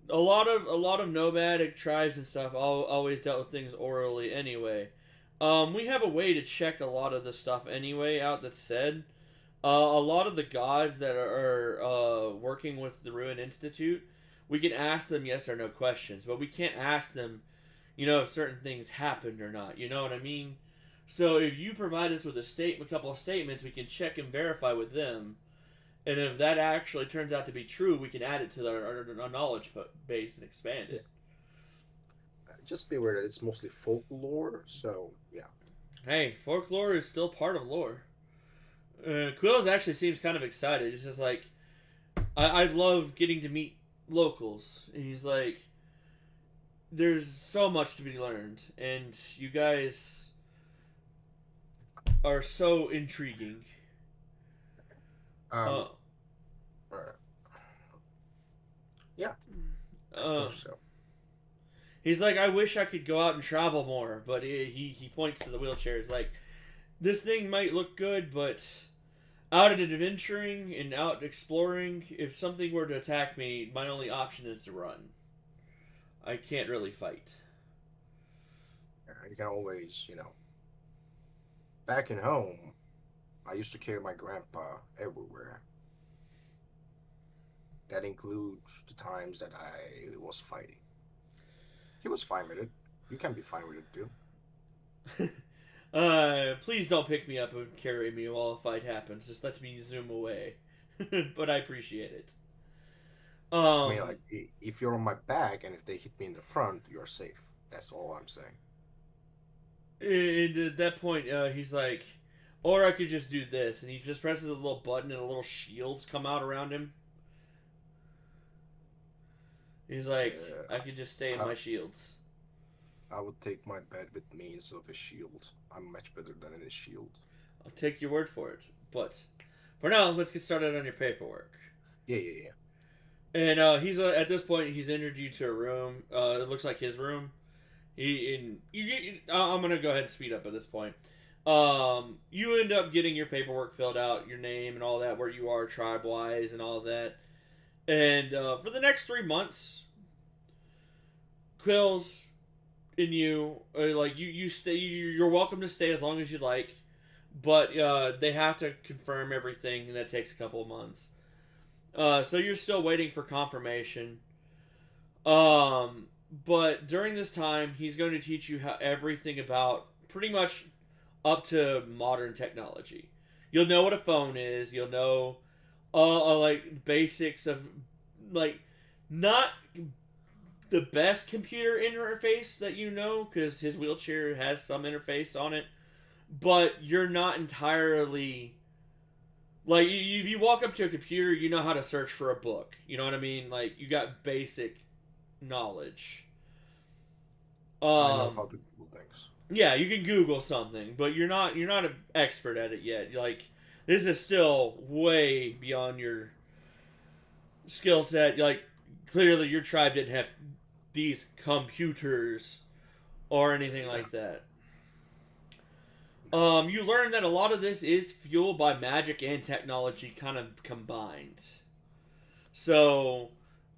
a lot of nomadic tribes and stuff always dealt with things orally anyway. We have a way to check a lot of the stuff anyway out that's said. A lot of the gods that are working with the Ruin Institute, we can ask them yes or no questions, but we can't ask them, if certain things happened or not. You know what I mean? So if you provide us with a couple of statements, we can check and verify with them. And if that actually turns out to be true, we can add it to our knowledge base and expand it. Just be aware that it's mostly folklore, so yeah. Hey, folklore is still part of lore. Quills actually seems kind of excited. He's just like, I love getting to meet locals. And he's like, there's so much to be learned, and you guys are so intriguing. Yeah, I suppose so. He's like, I wish I could go out and travel more, but he points to the wheelchair. He's like, this thing might look good, but out and adventuring and out exploring, if something were to attack me, my only option is to run. I can't really fight. You can always, back in home, I used to carry my grandpa everywhere. That includes the times that I was fighting. He was fine with it. You can be fine with it too. Please don't pick me up and carry me while a fight happens. Just let me zoom away. But I appreciate it. I mean, like, if you're on my back and if they hit me in the front, you're safe. That's all I'm saying. And at that point, he's like, or I could just do this. And he just presses a little button and a little shields come out around him. He's like, I could just stay in my shields. I would take my bed with me instead of a shield. I'm much better than in a shield. I'll take your word for it. But for now, let's get started on your paperwork. Yeah. And he's at this point, he's entered you to a room. It looks like his room. I'm gonna go ahead and speed up at this point. You end up getting your paperwork filled out, your name and all that, where you are tribe wise and all of that. And for the next 3 months, Quills and you, you stay. You're welcome to stay as long as you like, but they have to confirm everything, and that takes a couple of months. So you're still waiting for confirmation. But during this time, he's going to teach you everything about pretty much up to modern technology. You'll know what a phone is. You'll know basics of, not the best computer interface that you know, because his wheelchair has some interface on it, but you're not entirely, you walk up to a computer, you know how to search for a book, you know what I mean? You got basic knowledge. I know how to Google things. Yeah, you can Google something, but you're not an expert at it yet. This is still way beyond your skill set. Clearly your tribe didn't have these computers or anything like that. You learn that a lot of this is fueled by magic and technology kind of combined. So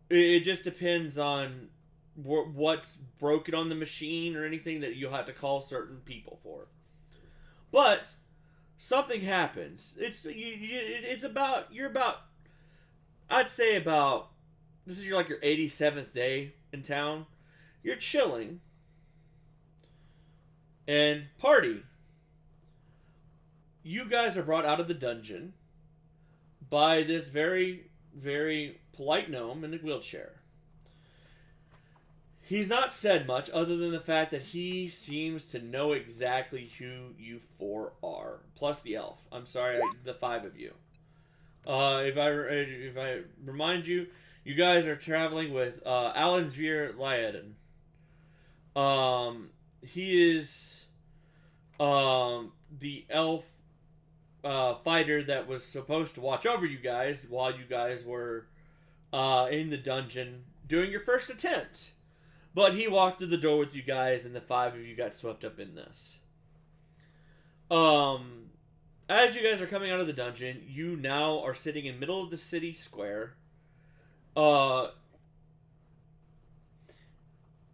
it just depends on what's broken on the machine or anything that you'll have to call certain people for. But something happens. It's about you're about I'd say about this is your 87th day in town. You're chilling and party. You guys are brought out of the dungeon by this very, very polite gnome in a wheelchair. He's not said much other than the fact that he seems to know exactly who you four are, plus the elf. I'm sorry, the five of you. If I remind you, you guys are traveling with Alan Zvier Lyedin. He is the elf fighter that was supposed to watch over you guys while you guys were in the dungeon doing your first attempt. But he walked through the door with you guys, and the five of you got swept up in this. As you guys are coming out of the dungeon, you now are sitting in the middle of the city square.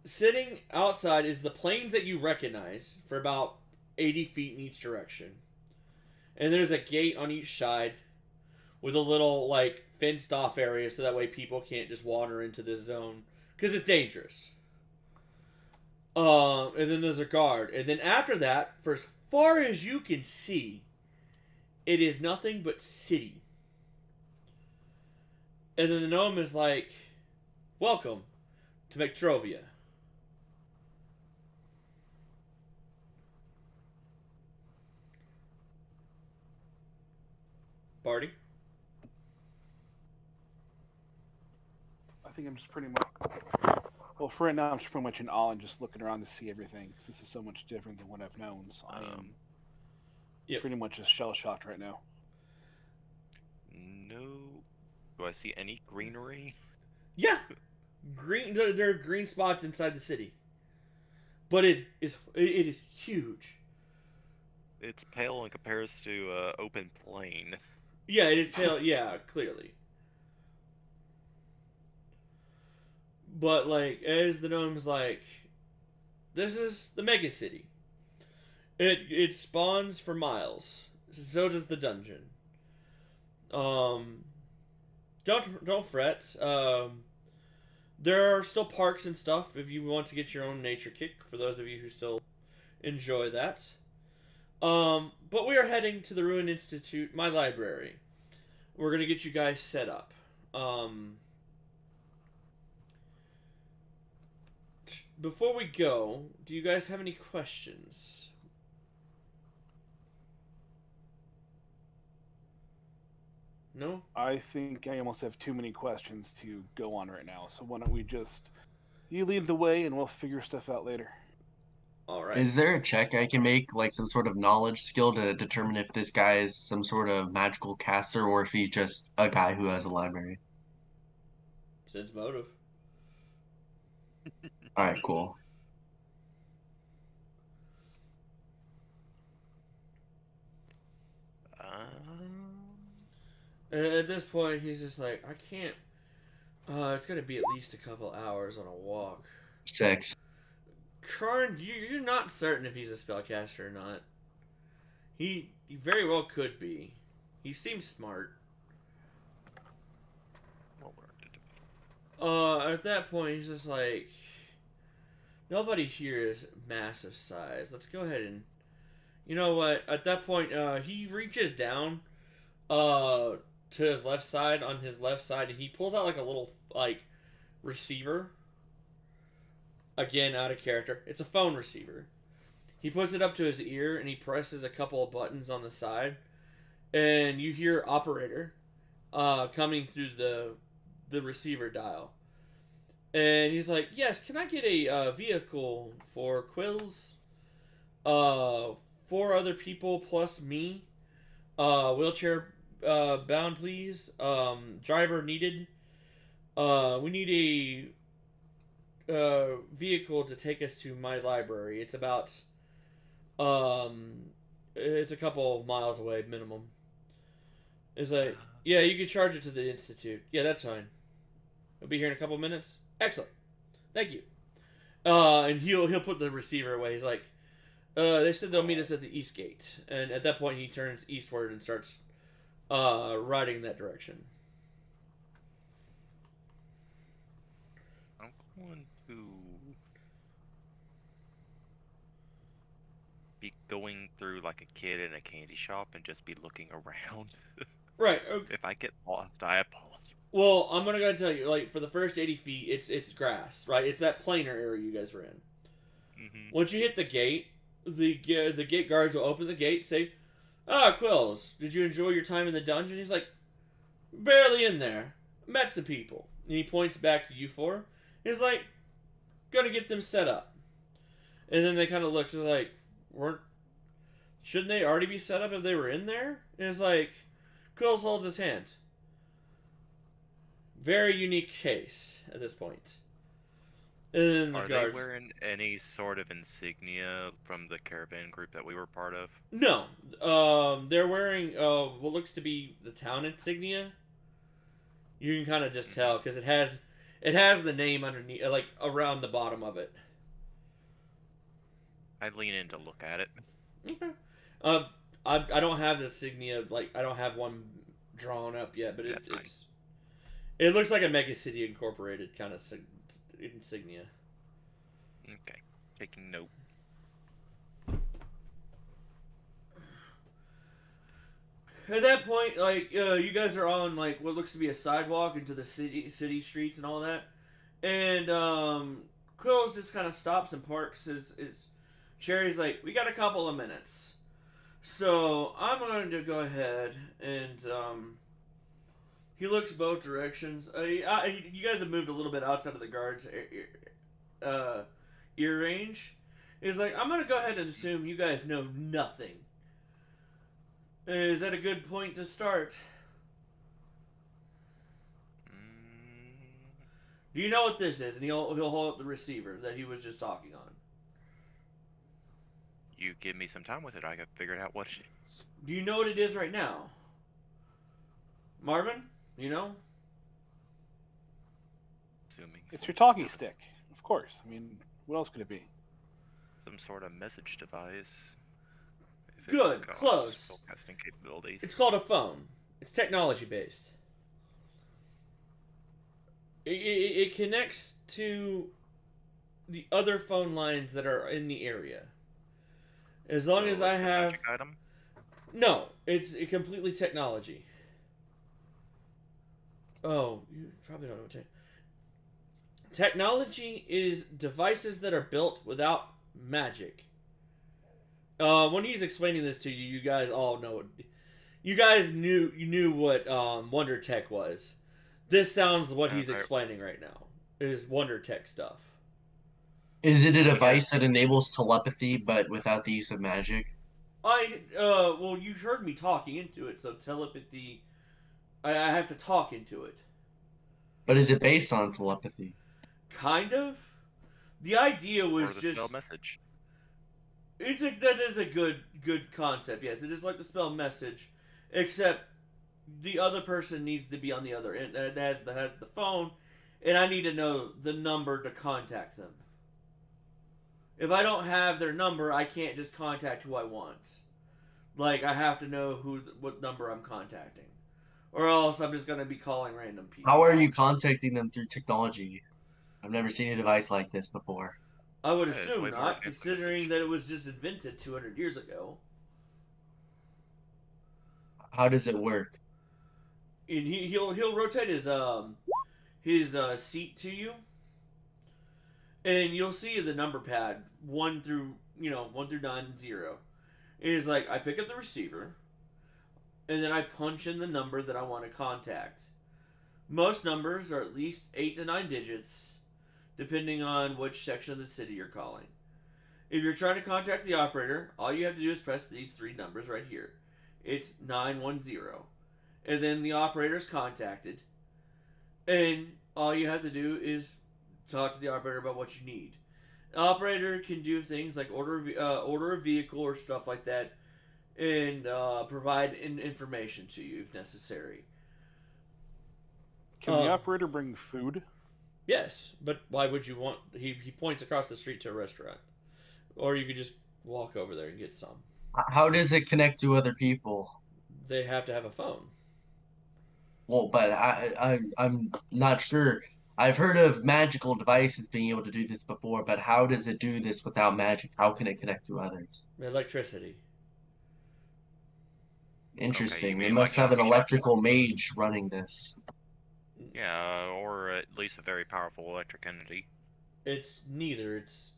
Sitting outside is the planes that you recognize for about 80 feet in each direction. And there's a gate on each side with a little, fenced off area so that way people can't just wander into this zone. Because it's dangerous. And then there's a guard. And then after that, for as far as you can see, it is nothing but city. And then the gnome is like, welcome to Mectrovia. Barty? I think I'm just pretty much. Well, for right now, I'm just pretty much in awe and just looking around to see everything. 'Cause this is so much different than what I've known. So I am pretty much just shell shocked right now. No. Do I see any greenery? Yeah, green. There are green spots inside the city, but it is huge. It's pale in comparison to open plain. Yeah, it is pale. Yeah, clearly. But as the gnome's this is the Megacity. It spawns for miles. So does the dungeon. Don't fret. There are still parks and stuff if you want to get your own nature kick. For those of you who still enjoy that. But we are heading to the Ruin Institute, my library. We're gonna get you guys set up. Before we go, do you guys have any questions? No? I think I almost have too many questions to go on right now. So why don't we just you lead the way and we'll figure stuff out later. All right. Is there a check I can make, like some sort of knowledge skill to determine if this guy is some sort of magical caster or if he's just a guy who has a library? Sense motive. All right, cool. At this point, he's just like, I can't. It's gonna be at least a couple hours on a walk. 6. Karn, you're not certain if he's a spellcaster or not. He very well could be. He seems smart. At that point, he's just like, nobody here is massive size. Let's go ahead and, you know what? At that point, he reaches down, to his left side, on his left side, and he pulls out a little receiver. Again, out of character. It's a phone receiver. He puts it up to his ear and he presses a couple of buttons on the side, and you hear operator coming through the receiver dial. And he's like, yes, can I get a vehicle for Quills? 4 other people plus me. Wheelchair bound, please. Driver needed. We need a vehicle to take us to my library. It's about it's a couple of miles away minimum. It's like, yeah, you can charge it to the Institute. Yeah, that's fine. I'll be here in a couple minutes. Excellent. Thank you. And he'll put the receiver away. He's like, they said they'll meet us at the East Gate. And at that point, he turns eastward and starts riding in that direction. I'm going to be going through like a kid in a candy shop and just be looking around. Right. Okay. If I get lost, I apologize. Well, I'm gonna go tell you, like, for the first 80 feet, it's grass, right? It's that plainer area you guys were in. Mm-hmm. Once you hit the gate, the gate guards will open the gate, say, "Ah, Quills, did you enjoy your time in the dungeon?" He's like, "Barely in there. Met some people." And he points back to you four. He's like, "Gonna get them set up." And then they kind of look, like, shouldn't they already be set up if they were in there? And it's like, Quills holds his hand. Very unique case at this point. And then the Are guards. they wearing any sort of insignia from the caravan group that we were part of? No. They're wearing what looks to be the town insignia. You can kind of just tell because it has the name underneath, like around the bottom of it. I lean in to look at it. Okay. I don't have the insignia, like I don't have one drawn up yet, but That's fine. it looks like a Megacity Incorporated kind of insignia. Okay, taking note. At that point, like you guys are on like what looks to be a sidewalk into the city streets and all that, and Quills just kind of stops and parks his Cherry's like, "We got a couple of minutes, so I'm going to go ahead and he looks both directions. You guys have moved a little bit outside of the guards' ear range. He's like, I'm going to go ahead and assume you guys know nothing. Is that a good point to start? Do you know what this is? And he'll hold up the receiver that he was just talking on. You give me some time with it, I can figure out what it is. Do you know what it is right now? Marvin? You know? Assuming It's your talking stick, of course. I mean, what else could it be? some sort of message device. If Good, it's got close. spellcasting capabilities. It's called a phone. It's technology based. It connects to the other phone lines that are in the area. As long as I it's a have... magic item? No, it's completely technology. Oh, you probably don't know what technology is devices that are built without magic. When he's explaining this to you, you guys all know. You guys knew what Wonder Tech was. This sounds what he's Okay. explaining right now is Wonder Tech stuff. Is it a device that enables telepathy but without the use of magic? Well, you heard me talking into it, so telepathy. I have to talk into it. But is it based on telepathy? Kind of. The idea Or was the just. spell message? That is a good concept. Yes, it is like the spell message, except the other person needs to be on the other end. That has the phone, and I need to know the number to contact them. If I don't have their number, I can't just contact who I want. Like I have to know what number I'm contacting, or else I'm just gonna be calling random people. How are you contacting them through technology? I've never seen a device like this before. I would Yeah, it's assume way more not, advanced considering message. that it was just invented 200 years ago. How does it work? And he'll rotate his seat to you, and you'll see the number pad 1 through 9 and 0. It is like I pick up the receiver, and then I punch in the number that I want to contact. Most numbers are at least 8 to 9 digits, depending on which section of the city you're calling. If you're trying to contact the operator, all you have to do is press these 3 numbers right here. It's 910. And then the operator is contacted. And all you have to do is talk to the operator about what you need. The operator can do things like order a vehicle or stuff like that. and provide information to you if necessary. Can the operator bring food? Yes, but why would you want? He points across the street to a restaurant, or you could just walk over there and get some. How does it connect to other people? They have to have a phone. Well, but I'm not sure. I've heard of magical devices being able to do this before, but how does it do this without magic? How can it connect to others? Electricity. Interesting. They mean must like have an Chucky? electrical mage running this. Yeah, or at least a very powerful electric entity. It's neither. It's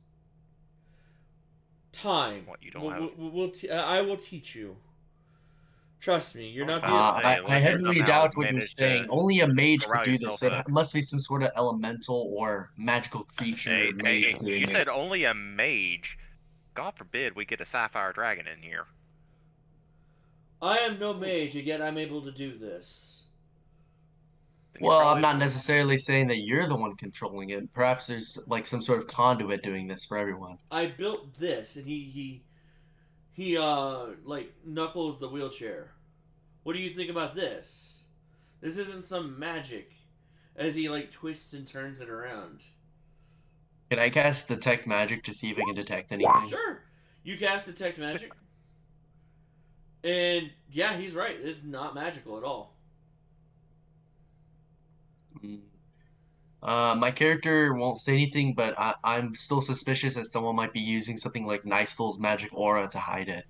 time. What, you don't have? I will teach you. Trust me, you're not the. Hey, I unless you heavily somehow doubt what you're manage to saying. Only a mage could corral do this. yourself It must be some sort of elemental or magical creature Hey, mage hey, doing you said this. only a mage. God forbid we get a sapphire dragon in here. I am no mage, and yet I'm able to do this. Then you Well, I'm probably- not necessarily saying that you're the one controlling it. Perhaps there's like some sort of conduit doing this for everyone. I built this, and he like knuckles the wheelchair. What do you think about this? This isn't some magic. As he like twists and turns it around. Can I cast detect magic to see if I can detect anything? Sure. You cast detect magic. And yeah, he's right. It's not magical at all. My character won't say anything, but I'm still suspicious that someone might be using something like Nystul's magic aura to hide it.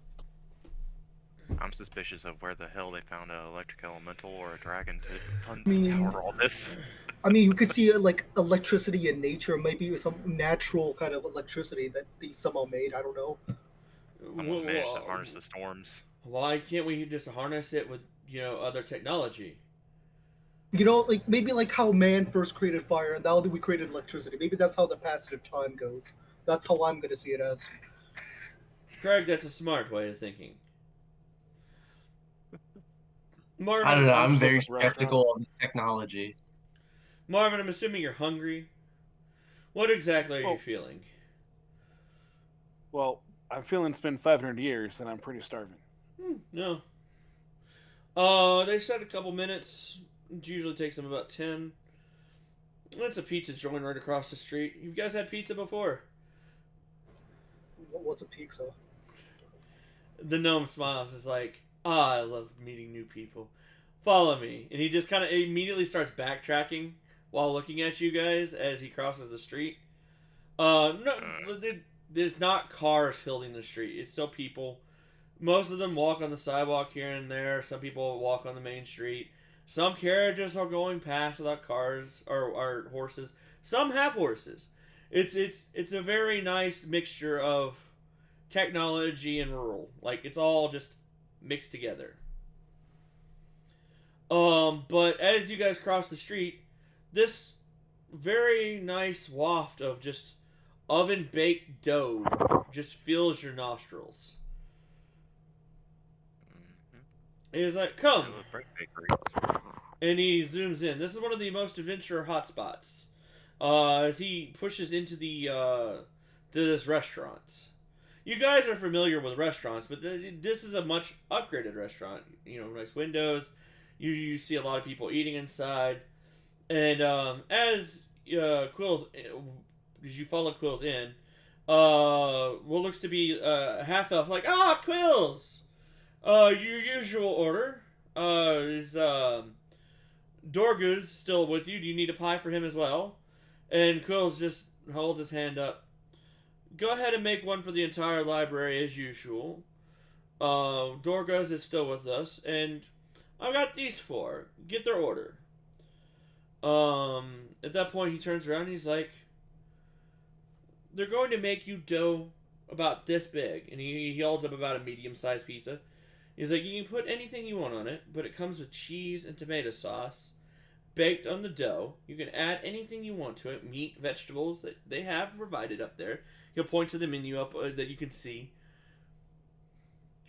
I'm suspicious of where the hell they found an electric elemental or a dragon to I mean- power all this. I mean, we could see like electricity in nature, maybe some natural kind of electricity that they somehow made. I don't know. Someone managed to harness the storms. Why can't we just harness it with, other technology? You know, like maybe like how man first created fire, and now that we created electricity. Maybe that's how the passage of time goes. That's how I'm gonna see it as. Craig, that's a smart way of thinking. Marvin, I don't know. I'm I'm still very with restaurant. skeptical of the technology. Marvin, I'm assuming you're hungry. What exactly are Oh. you feeling? Well, I'm feeling it's been 500 years and I'm pretty starving. No. They said a couple minutes. It usually takes them about 10. It's a pizza joint right across the street. You guys had pizza before? What's a pizza? The gnome smiles. Is like, I love meeting new people. Follow me. And he just kind of immediately starts backtracking while looking at you guys as he crosses the street. No, it's not cars filling the street. It's still people. Most of them walk on the sidewalk here and there. Some people walk on the main street. Some carriages are going past without cars or horses. Some have horses. It's a very nice mixture of technology and rural. Like, it's all just mixed together. But as you guys cross the street, this very nice waft of just oven baked dough just fills your nostrils. He's like, come. Break bakeries. And he zooms in. This is one of the most adventure hotspots. As he pushes into to this restaurant. You guys are familiar with restaurants, but this is a much upgraded restaurant. Nice windows. You see a lot of people eating inside. And as Quills, as you follow Quills in, what looks to be half elf, like, Quills! Your usual order is Dorguz still with you. Do you need a pie for him as well? And Quills just holds his hand up. Go ahead and make one for the entire library as usual. Dorguz is still with us, and I've got these four. Get their order. At that point, he turns around and he's like, they're going to make you dough about this big. And he holds up about a medium-sized pizza. He's like, you can put anything you want on it, but it comes with cheese and tomato sauce baked on the dough. You can add anything you want to it, meat, vegetables that they have provided up there. He'll point to the menu up that you can see.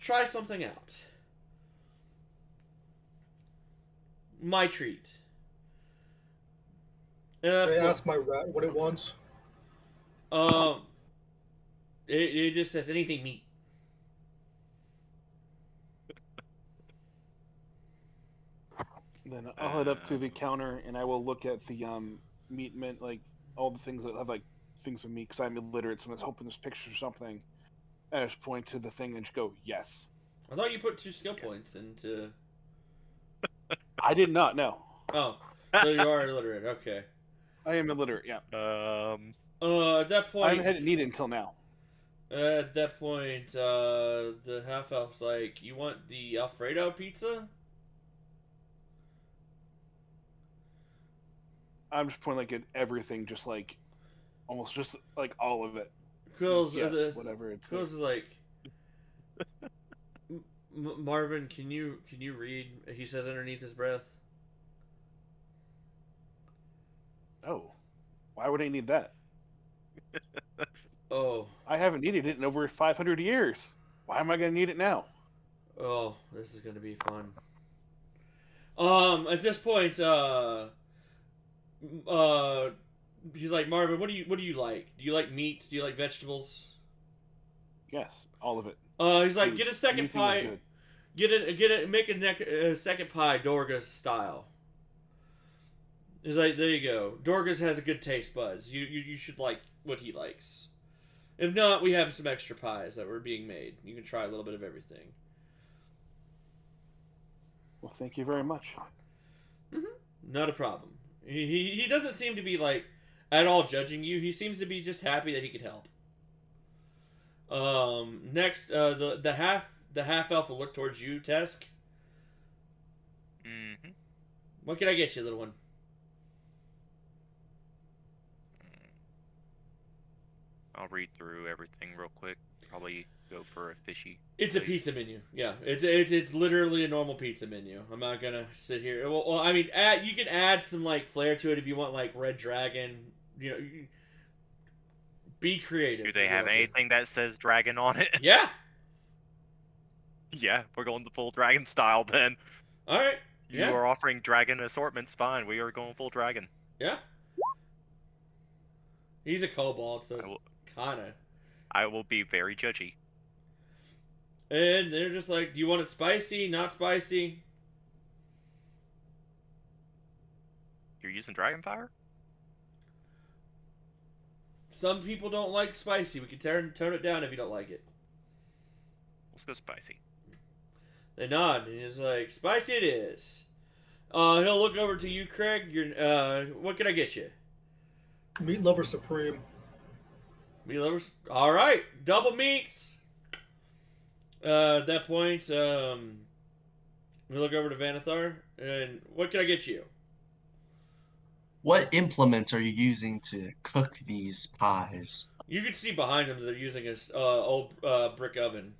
Try something out. My treat. Can I ask my rat what it wants? It just says anything meat. Then I'll head up to the counter and I will look at the meat mint, like all the things that have like things with me because I'm illiterate. So I was hoping this picture or something. I just point to the thing and just go, yes. I thought you put 2 skill points into. I did not know. Oh, so you are illiterate. Okay. I am illiterate. Yeah. At that I point. haven't had it needed until now. At that point, the half elf's like, "You want the Alfredo pizza?" I'm just pointing like at everything, just like almost just like all of it. Quills, Yes, whatever it's. Quills is like, Marvin, can you read? He says underneath his breath. Oh, why would I need that? Oh, I haven't needed it in over 500 years. Why am I going to need it now? oh, this is gonna be fun. At this point, he's like, Marvin, what do you like? Do you like meat? Do you like vegetables? Yes, all of it. He's like, get a second Anything is pie. good. Make a second pie, Dorga's style. He's like, there you go. Dorga's has a good taste buds. You should like what he likes. If not, we have some extra pies that were being made. You can try a little bit of everything. Well, thank you very much. Not a problem. He doesn't seem to be like at all judging you. He seems to be just happy that he could help. Next, the half elf will look towards you, Tesk. Mm-hmm. What can I get you, little one? I'll read through everything real quick. Probably go for a fishy. It's a place. pizza menu. Yeah, it's literally a normal pizza menu. I'm not gonna sit here. Well, I mean, you can add some like flair to it if you want, like Red Dragon. You know, be creative. Do they have anything that says dragon on it? Yeah. Yeah, we're going the full dragon style then. All right. You Yeah. are offering dragon assortments, fine. We are going full dragon. Yeah. He's a kobold, so it's kinda. I will be very judgy. And they're just like, do you want it spicy, not spicy? You're using dragon fire? Some people don't like spicy. We can tone it down if you don't like it. Let's go spicy. They nod, and he's like, spicy it is. He'll look over to you, Craig. What can I get you? Meat lover supreme. Meat lovers? Alright, double meats! At that point, we look over to Vanathar, and what can I get you? What implements are you using to cook these pies? You can see behind them that they're using a old brick oven.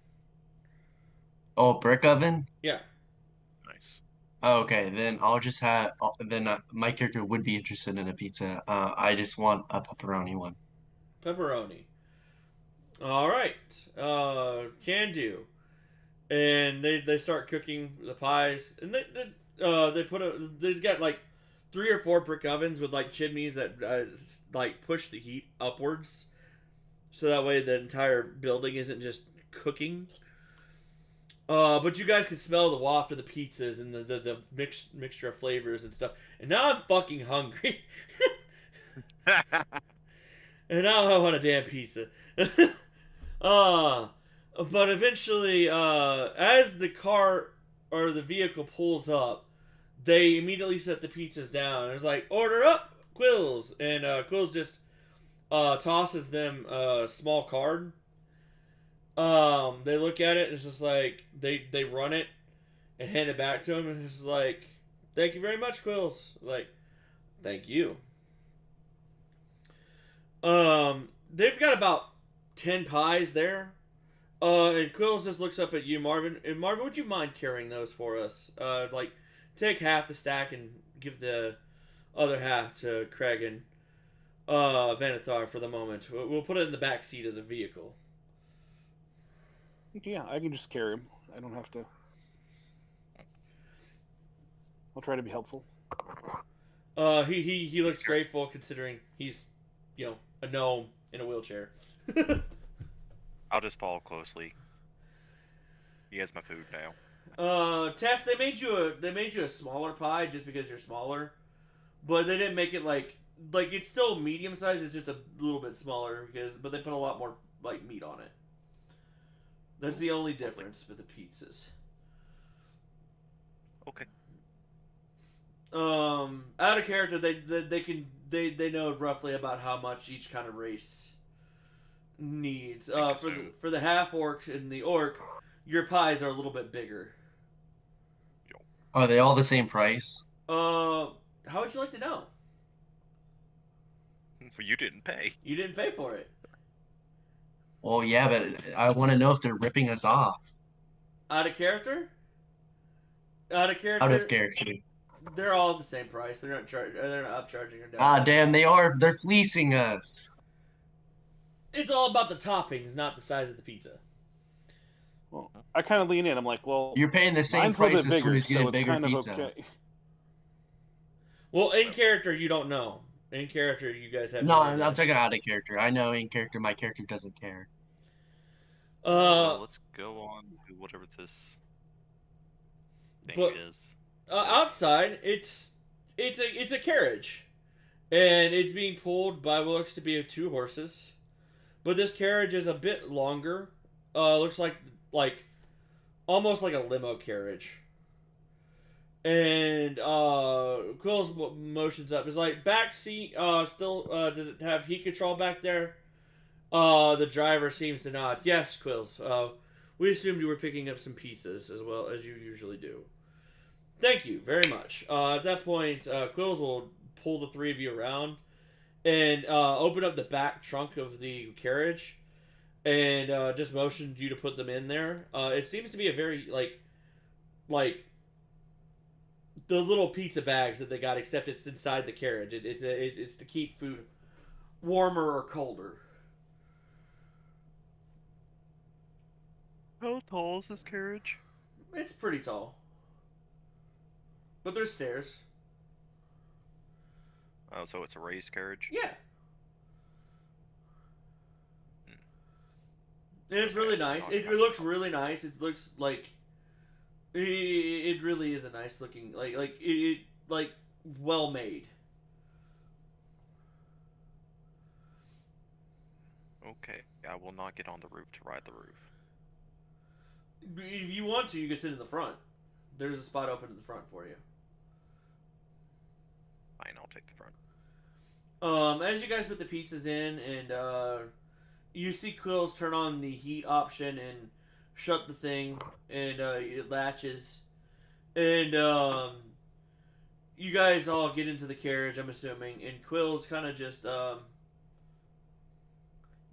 Oh, brick oven? Yeah. Nice. Okay, then I'll just have. My character would be interested in a pizza. I just want a pepperoni one. Pepperoni. Alright. Can do. And they start cooking the pies. And they've got like 3 or 4 brick ovens with like chimneys that like push the heat upwards. So that way the entire building isn't just cooking. But you guys can smell the waft of the pizzas and the mixture of flavors and stuff. And now I'm fucking hungry. And now I want a damn pizza. But eventually, as the car or the vehicle pulls up, they immediately set the pizzas down. It's like, order up, Quills. And Quills just tosses them a small card. They look at it and it's just like, they run it and hand it back to him. And it's just like, thank you very much, Quills. Like, thank you. They've got about 10 pies there. And Quills just looks up at you, Marvin. And Marvin, would you mind carrying those for us? Like, take half the stack and give the other half to Craig and Vanathar for the moment. We'll put it in the back seat of the vehicle. Yeah, I can just carry him. I don't have to. I'll try to be helpful. He looks grateful considering he's, a gnome in a wheelchair. I'll just follow closely. He has my food now. Tess, they made you a smaller pie just because you're smaller, but they didn't make it like it's still medium size. It's just a little bit smaller but they put a lot more like meat on it. That's the only difference with the pizzas. Okay. Out of character, they know roughly about how much each kind of race needs. For the half orc and the orc, your pies are a little bit bigger. Are they all the same price? How would you like to know? You didn't pay. You didn't pay for it. Well, yeah, but I want to know if they're ripping us off. Out of character? Out of character. Out of character. They're all the same price. They're not upcharging or down. Ah, damn, they are. They're fleecing us. It's all about the toppings, not the size of the pizza. Well, I kind of lean in. I'm like, well, You're paying the same mine's a little price bit as someone who's getting so a it's bigger kind of pizza. okay. Well, in character, you don't know. In character, you guys have No, idea. I'm talking out of character. I know in character, my character doesn't care. So let's go on to whatever this thing is. Outside, it's a carriage, and it's being pulled by what looks to be 2 horses, but this carriage is a bit longer. Looks like almost like a limo carriage. And Quill's motions up. It's like back seat. Still, does it have heat control back there? The driver seems to nod. Yes, Quills. We assumed you were picking up some pizzas as well as you usually do. Thank you very much. At that point, Quills will pull the 3 of you around and open up the back trunk of the carriage and just motion you to put them in there. It seems to be a very like the little pizza bags that they got, except it's inside the carriage. It's to keep food warmer or colder. How tall is this carriage? It's pretty tall, but there's stairs. Oh, so it's a raised carriage? Yeah. And it's really nice. It looks really nice. It looks like it really is a nice looking like well made. Okay, I will not get on the roof to ride the roof. If you want to, you can sit in the front. There's a spot open in the front for you. Fine, I'll take the front. As you guys put the pizzas in, and you see Quills turn on the heat option and shut the thing, and it latches, and you guys all get into the carriage, I'm assuming, and Quills kind of just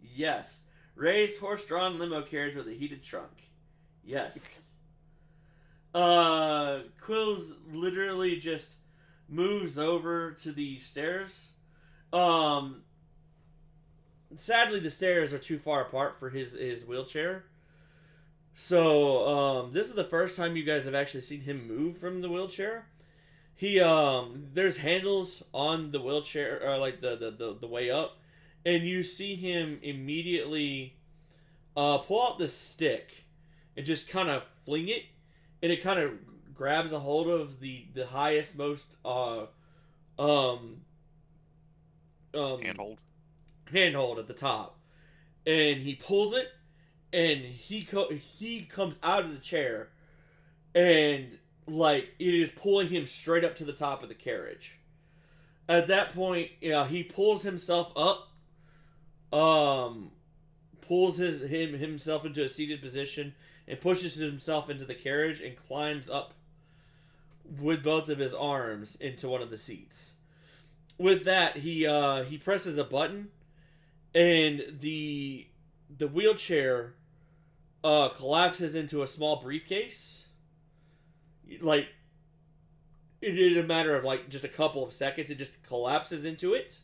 yes, raised horse-drawn limo carriage with a heated trunk. Yes. Quills literally just moves over to the stairs. Sadly, the stairs are too far apart for his wheelchair. So, this is the first time you guys have actually seen him move from the wheelchair. He, there's handles on the wheelchair, or like the way up, and you see him immediately, pull out the stick and just kind of fling it, and it kind of grabs a hold of the highest, most, handhold at the top, and he pulls it, and he comes out of the chair, and like it is pulling him straight up to the top of the carriage. At that point, he pulls himself up, pulls himself into a seated position, and pushes himself into the carriage and climbs up with both of his arms into one of the seats. With that, he presses a button, and the wheelchair collapses into a small briefcase. Like, in a matter of like just a couple of seconds, it just collapses into it,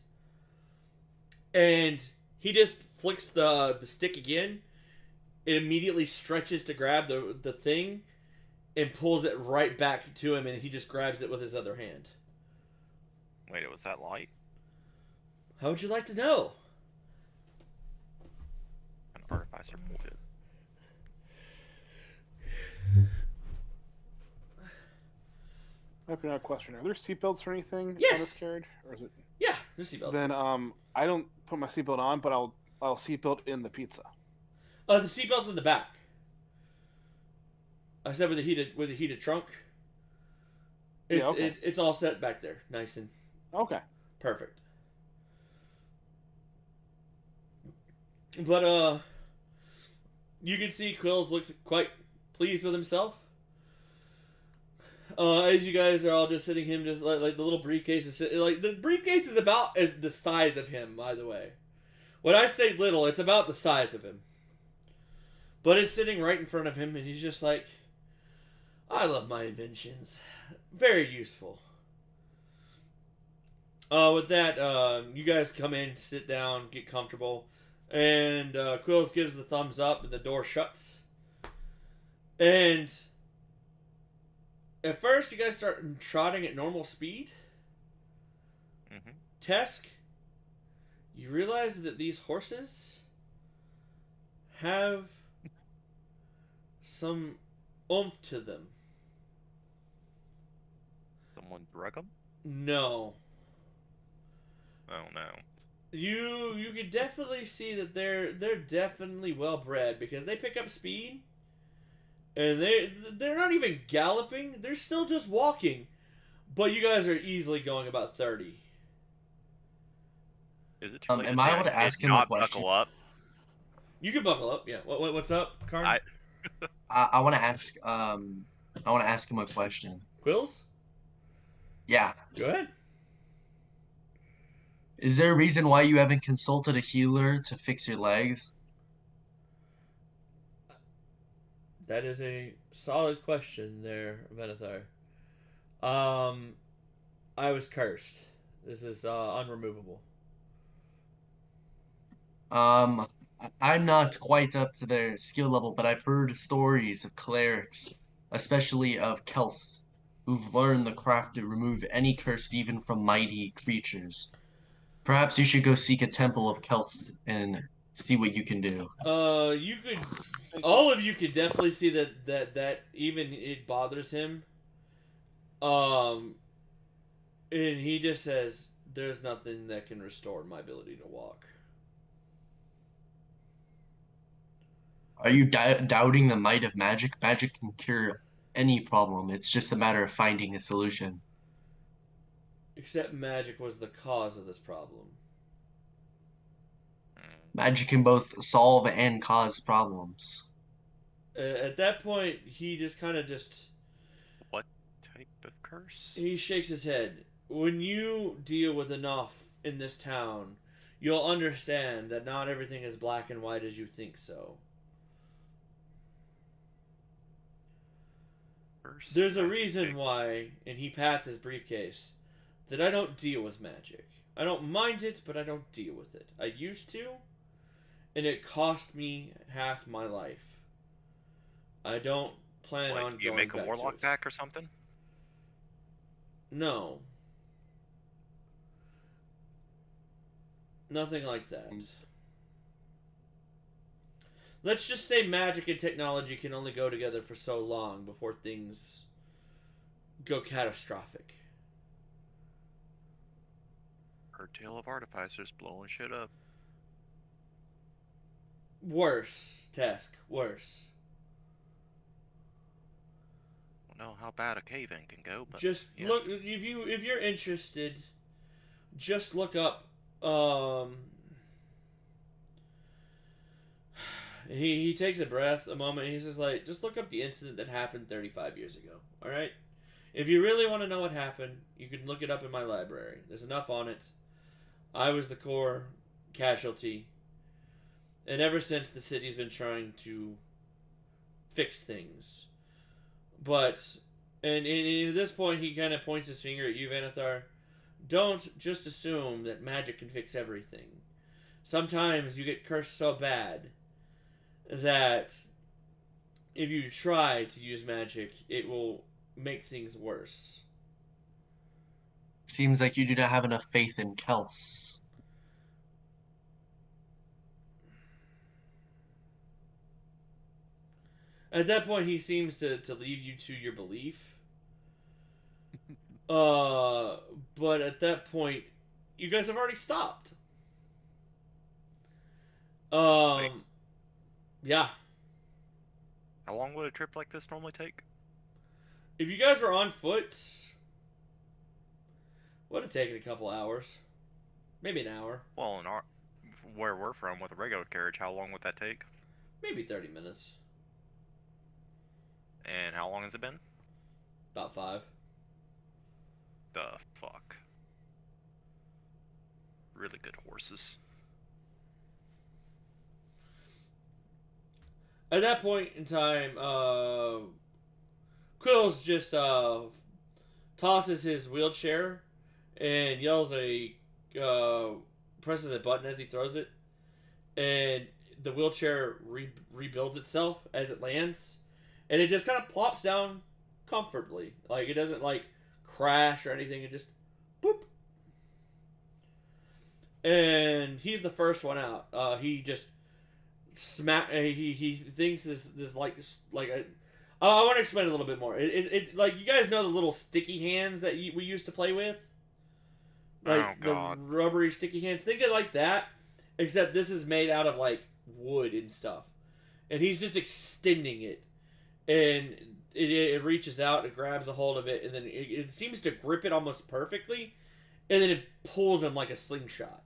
and he just flicks the stick again. It immediately stretches to grab the thing and pulls it right back to him, and he just grabs it with his other hand. Wait, it was that light? How would you like to know? An artificer pulled it. I have another question. Are there seatbelts or anything on Yes. this carriage, or is it? Yeah, there's seatbelts. Then I don't put my seatbelt on, but I'll seatbelt in the pizza. The seatbelt's in the back. I said with the heated trunk. It's Yeah, okay. it's all set back there, nice and Okay. perfect. But you can see Quills looks quite pleased with himself. As you guys are all just sitting him, just like the little briefcase is like the briefcase is about as the size of him. By the way, when I say little, it's about the size of him. But it's sitting right in front of him, and he's just like, I love my inventions. Very useful. With that, you guys come in, sit down, get comfortable, and Quills gives the thumbs up, and the door shuts. And at first, you guys start trotting at normal speed. Mm-hmm. Tesk, you realize that these horses have some oomph to them. Someone drug them? No. Oh no. You could definitely see that they're definitely well bred because they pick up speed, and they're not even galloping. They're still just walking, but you guys are easily going about 30. Is it too late am to I say able to did ask him a not question? buckle up? You can buckle up. Yeah. What's up, Karn? I want to ask him a question. Quills? Yeah. Go ahead. Is there a reason why you haven't consulted a healer to fix your legs? That is a solid question there, Venethar. I was cursed. This is unremovable. I'm not quite up to their skill level, but I've heard stories of clerics, especially of Kels, who've learned the craft to remove any curse even from mighty creatures. Perhaps you should go seek a temple of Kels and see what you can do. You could, all of you could definitely see that even it bothers him. And he just says, "There's nothing that can restore my ability to walk." Are you doubting the might of magic? Magic can cure any problem. It's just a matter of finding a solution. Except magic was the cause of this problem. Magic can both solve and cause problems. At that point, he just kind of just What type of curse? he shakes his head. When you deal with enough in this town, you'll understand that not everything is black and white as you think so. Curse? There's a Magic reason thing. why, and he pats his briefcase, that I don't deal with magic. I don't mind it, but I don't deal with it. I used to, and it cost me half my life. I don't plan Like, on you going make a back warlock to it. pack or something? No. Nothing like that. Let's just say magic and technology can only go together for so long before things go catastrophic. Her tale of artificers blowing shit up. Worse, Tesk. Worse. Don't know how bad a cave-in can go, but Just yeah. look if you're interested, just look up he takes a breath a moment and he's just like, just look up the incident that happened 35 years ago. All right? If you really want to know what happened, you can look it up in my library. There's enough on it. I was the core casualty. And ever since, the city's been trying to fix things. But, and at this point, he kind of points his finger at you, Vanathar. Don't just assume that magic can fix everything. Sometimes you get cursed so bad that if you try to use magic, it will make things worse. Seems like you do not have enough faith in Kels. At that point, he seems to leave you to your belief. But at that point, you guys have already stopped. Wait. Yeah. How long would a trip like this normally take? If you guys were on foot, would have taken a couple hours, maybe an hour, Well, where we're from with a regular carriage, how long would that take? maybe 30 minutes, And how long has it been? about 5. The fuck. Really good horses. At that point in time, Quills just tosses his wheelchair and yells presses a button as he throws it, and the wheelchair rebuilds itself as it lands, and it just kind of plops down comfortably. Like, it doesn't like crash or anything. It just boop. And he's the first one out. He just he thinks this I want to explain a little bit more. It like, you guys know the little sticky hands that we used to play with, like Oh, God. the rubbery sticky hands. Think of it like that, except this is made out of like wood and stuff, and he's just extending it, and it reaches out and grabs a hold of it, and then it seems to grip it almost perfectly, and then it pulls him like a slingshot.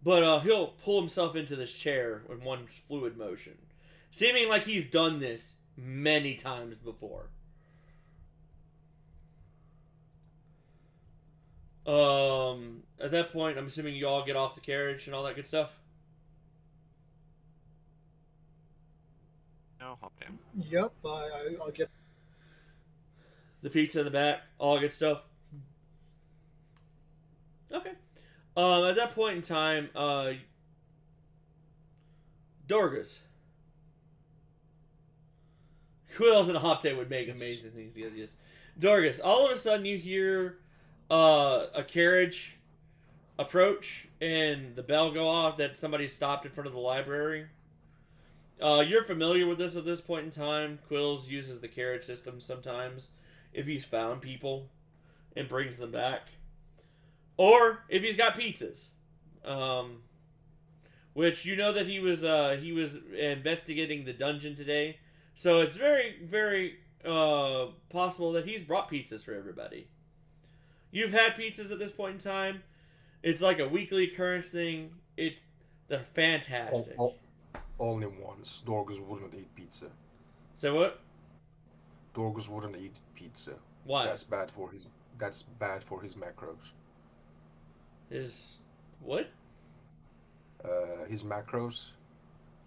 But he'll pull himself into this chair in one fluid motion, seeming like he's done this many times before. At that point, I'm assuming you all get off the carriage and all that good stuff. No, hop down. Yep, I'll get. The pizza in the back, all good stuff. Okay. At that point in time, Dorgas. Quills and Hopte would make amazing things. Yes. Dorgas, all of a sudden you hear a carriage approach and the bell go off that somebody stopped in front of the library. You're familiar with this at this point in time. Quills uses the carriage system sometimes if he's found people and brings them back. Or if he's got pizzas. Which you know that he was investigating the dungeon today. So it's very, very possible that he's brought pizzas for everybody. You've had pizzas at this point in time. It's like a weekly occurrence thing. They're fantastic. Only once. Dorgus wouldn't eat pizza. So what? Dorgus wouldn't eat pizza. Why? That's bad for his macros. Is what? His macros.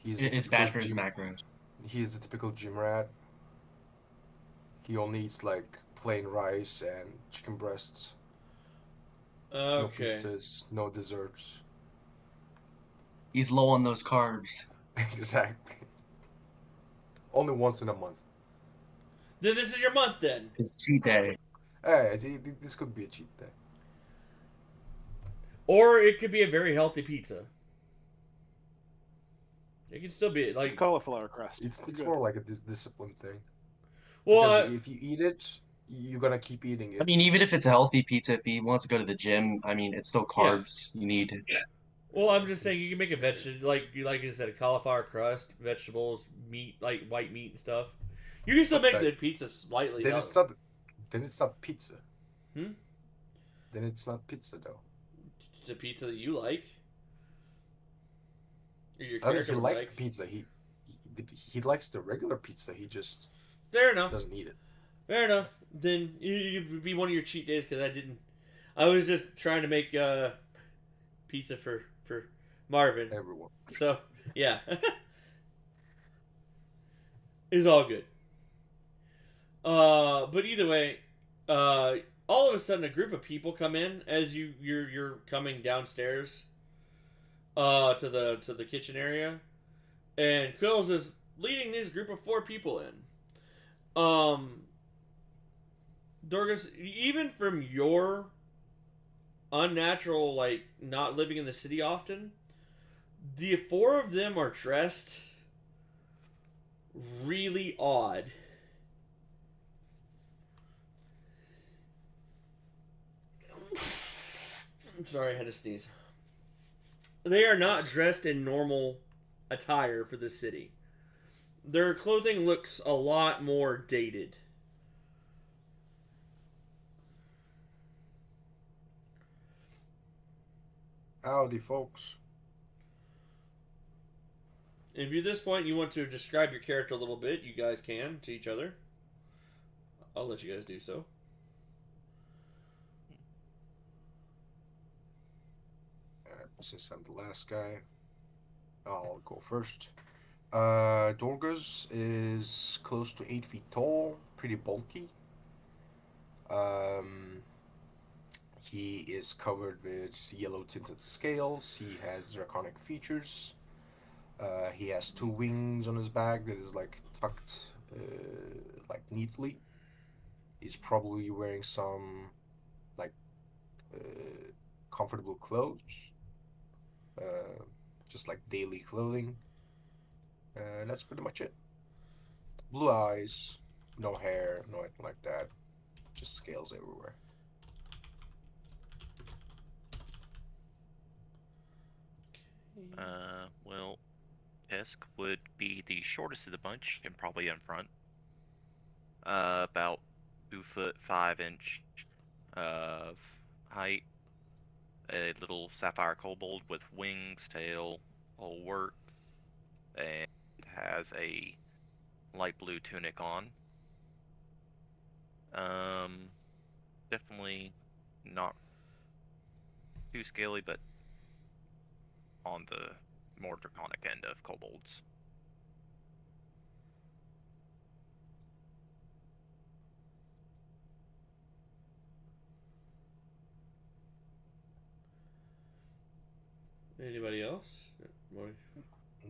It's bad for his macros. He's the typical gym rat. He only eats like plain rice and chicken breasts. No Okay. pizzas, no desserts. He's low on those carbs. Exactly. Only once in a month. Then this is your month then. It's cheat day. Hey, this could be a cheat day. Or it could be a very healthy pizza. It can still be like Cauliflower crust. It's Good. more like a discipline thing. well. Because if you eat it, you're gonna keep eating it. I mean, even if it's a healthy pizza, if he wants to go to the gym, I mean, it's still carbs you need. Well, I'm just saying you can make a vegetable like I said, a cauliflower crust, vegetables, meat, like white meat and stuff. You can still make Okay. the pizza slightly. Then healthy. Then it's not pizza. Hmm? Then it's not pizza though. The pizza that you like. Or your I think character he would likes like. pizza. He likes the regular pizza. He just Fair enough. doesn't eat it. Fair enough. Then you would be one of your cheat days because I was just trying to make pizza for Marvin. Everyone. So yeah, it's all good. But either way, all of a sudden a group of people come in as you're coming downstairs, to the kitchen area, and Quills is leading this group of 4 people in. Dorgas, even from your unnatural, like, not living in the city often, The four of them are dressed really odd. I'm sorry, I had to sneeze. They are not dressed in normal attire for the city. Their clothing looks a lot more dated. Howdy, folks. If at this point you want to describe your character a little bit, you guys can to each other. I'll let you guys do so. Since I'm the last guy, I'll go first. Dorgus is close to 8 feet tall, pretty bulky. He is covered with yellow tinted scales. He has draconic features. He has 2 wings on his back that is like tucked like neatly. He's probably wearing some like comfortable clothes. Just like daily clothing. That's pretty much it. Blue eyes, no hair, no anything like that. Just scales everywhere. Well, Tesk would be the shortest of the bunch and probably in front. About 2'5" of height. A little sapphire kobold with wings, tail, whole work, and has a light blue tunic on. Definitely not too scaly, but on the more draconic end of kobolds. Anybody else?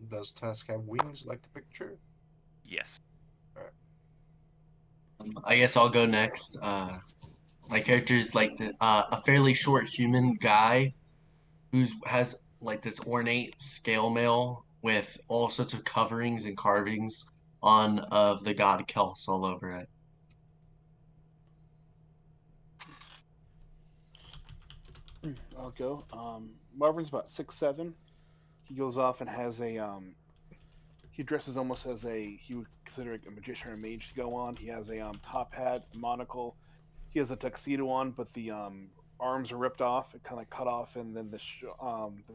Does Task have wings like the picture? Yes. I guess I'll go next. My character is like a fairly short human guy who has like this ornate scale mail with all sorts of coverings and carvings on of the god Kels all over it. I'll go. Marvin's about 6'7". He goes off and has a he dresses almost as he would consider a magician or a mage to go on. He has a top hat, a monocle. He has a tuxedo on, but the arms are ripped off, it kind of cut off, and then the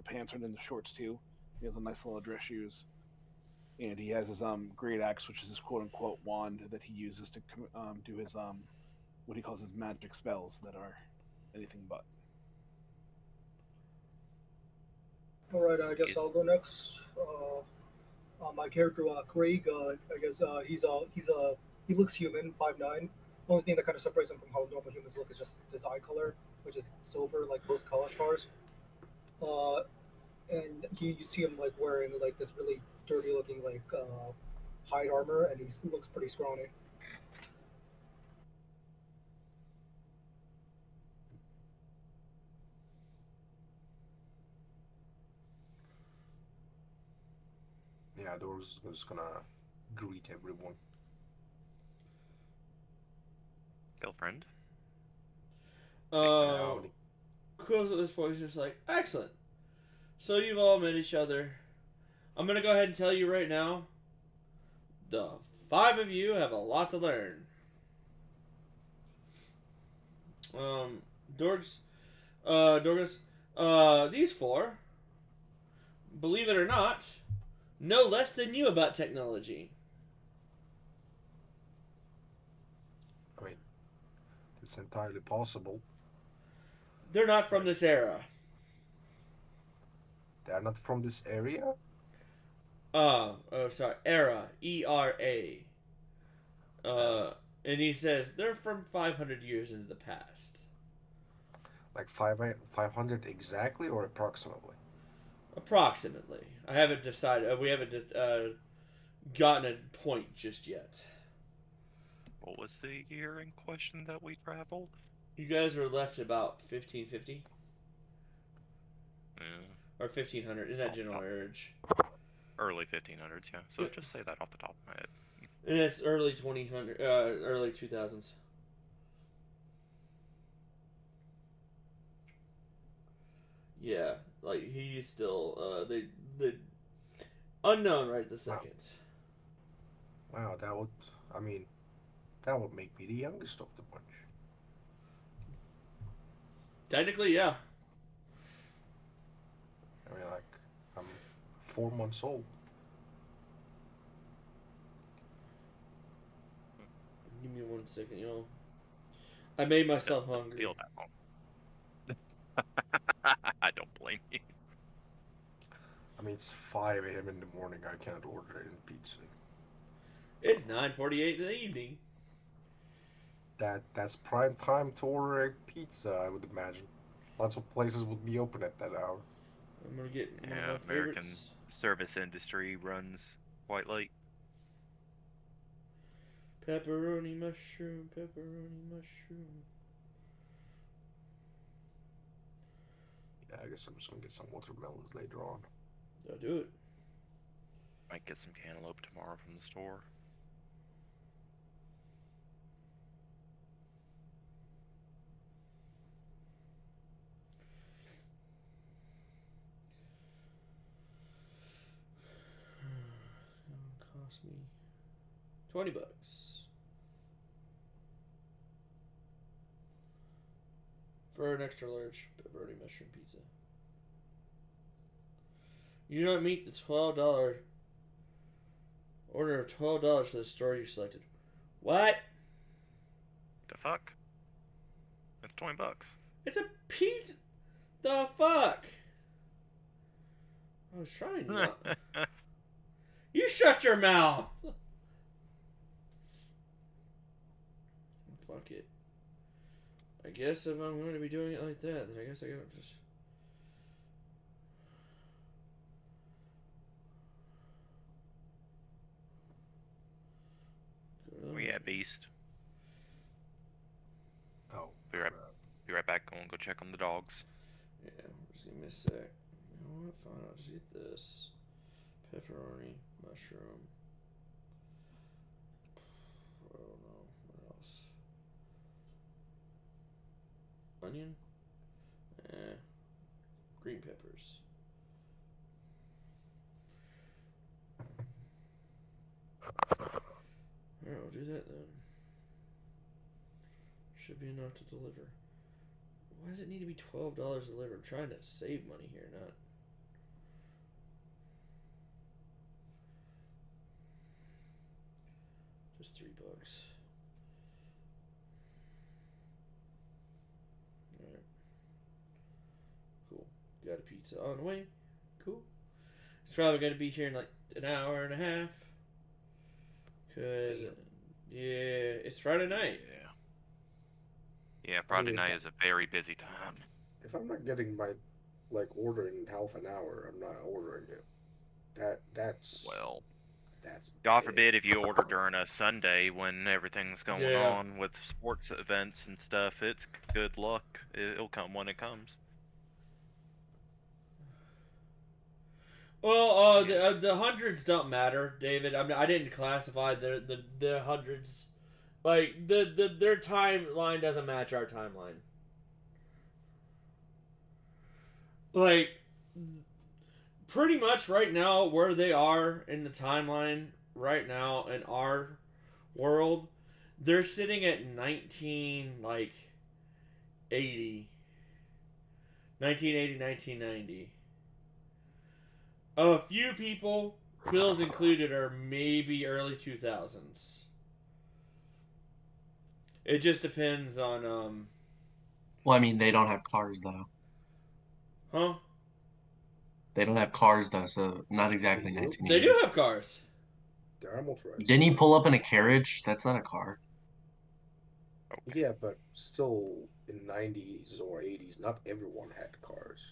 pants are in the shorts too. He has a nice little dress shoes, and he has his great axe, which is his quote unquote wand that he uses to do his what he calls his magic spells that are anything but. All right, I guess I'll go next. My character, Craig. I guess he looks human, 5'9". Only thing that kind of separates him from how normal humans look is just his eye color, which is silver, like most college stars. And you see him like wearing like this really dirty looking like hide armor, and he looks pretty scrawny. Yeah, Dorgus is just gonna greet everyone. Girlfriend. Howdy. Quills at this point is just like, excellent. So you've all met each other. I'm gonna go ahead and tell you right now, the 5 of you have a lot to learn. Dorgus, these 4, believe it or not, know less than you about technology. I mean, it's entirely possible. They're not from this era. They're not from this area? Sorry, era, E-R-A. And he says they're from 500 years into the past. Like 500 exactly or approximately? Approximately. I haven't decided. We haven't gotten a point just yet. What was the year in question that we traveled? You guys were left about 1550. Yeah. or 1500 in that general urge. Early 1500s, yeah. So Yeah. just say that off the top of my head. And it's early 2000s. Yeah, like he's still the unknown right this second. Wow, that would. I mean, that would make me the youngest of the bunch. Technically, yeah. I mean, like, I'm 4 months old. Give me 1 second, y'all. I made myself Doesn't hungry. feel that long. I don't blame you. I mean, it's 5 a.m. in the morning. I can't order any pizza. It's 9:48 in the evening. That's prime time to order a pizza, I would imagine. Lots of places would be open at that hour. I'm gonna get one Yeah, of my American favorites. service industry runs quite late. Pepperoni mushroom, pepperoni mushroom. Yeah, I guess I'm just gonna get some watermelons later on. I'll do it. Might get some cantaloupe tomorrow from the store. It'll cost me $20 for an extra large pepperoni mushroom pizza. You do not meet the $12 order of $12 for the store you selected. What? The fuck? That's $20. It's a pizza. The fuck? I was trying not. You shut your mouth. Fuck it. I guess if I'm going to be doing it like that, then I guess I gotta just. Oh yeah, beast. Oh, Be right, crap. be right back. Go and go check on the dogs. Yeah, just give me a sec. You know what? Fine, I'll just get this. Pepperoni, mushroom. I don't know. What else? Onion? Green peppers. Alright, we'll do that then. Should be enough to deliver. Why does it need to be $12 delivered? I'm trying to save money here, not. Just $3. Alright. Cool. Got a pizza on the way. Cool. It's probably going to be here in like an hour and a half. Cause yeah, it's Friday night. Yeah, Friday if night I- is a very busy time. If I'm not getting my order in half an hour, I'm not ordering it. That's Well, that's God big. forbid if you order during a Sunday when everything's going Yeah. on with sports events and stuff. It's good luck. It'll come when it comes. Well, the hundreds don't matter, David. I mean, I didn't classify the hundreds. Like their timeline doesn't match our timeline. Like pretty much right now where they are in the timeline right now in our world, they're sitting at 1980. 1980, 1990. A few people, Quills included, are maybe early 2000s. It just depends on Well, I mean, they don't have cars though. huh? They don't have cars though, so not exactly They do? 1980s. They do have cars. They are motorized. Didn't he pull up in a carriage? That's not a car. Yeah, but still in 90s or 80s, not everyone had cars.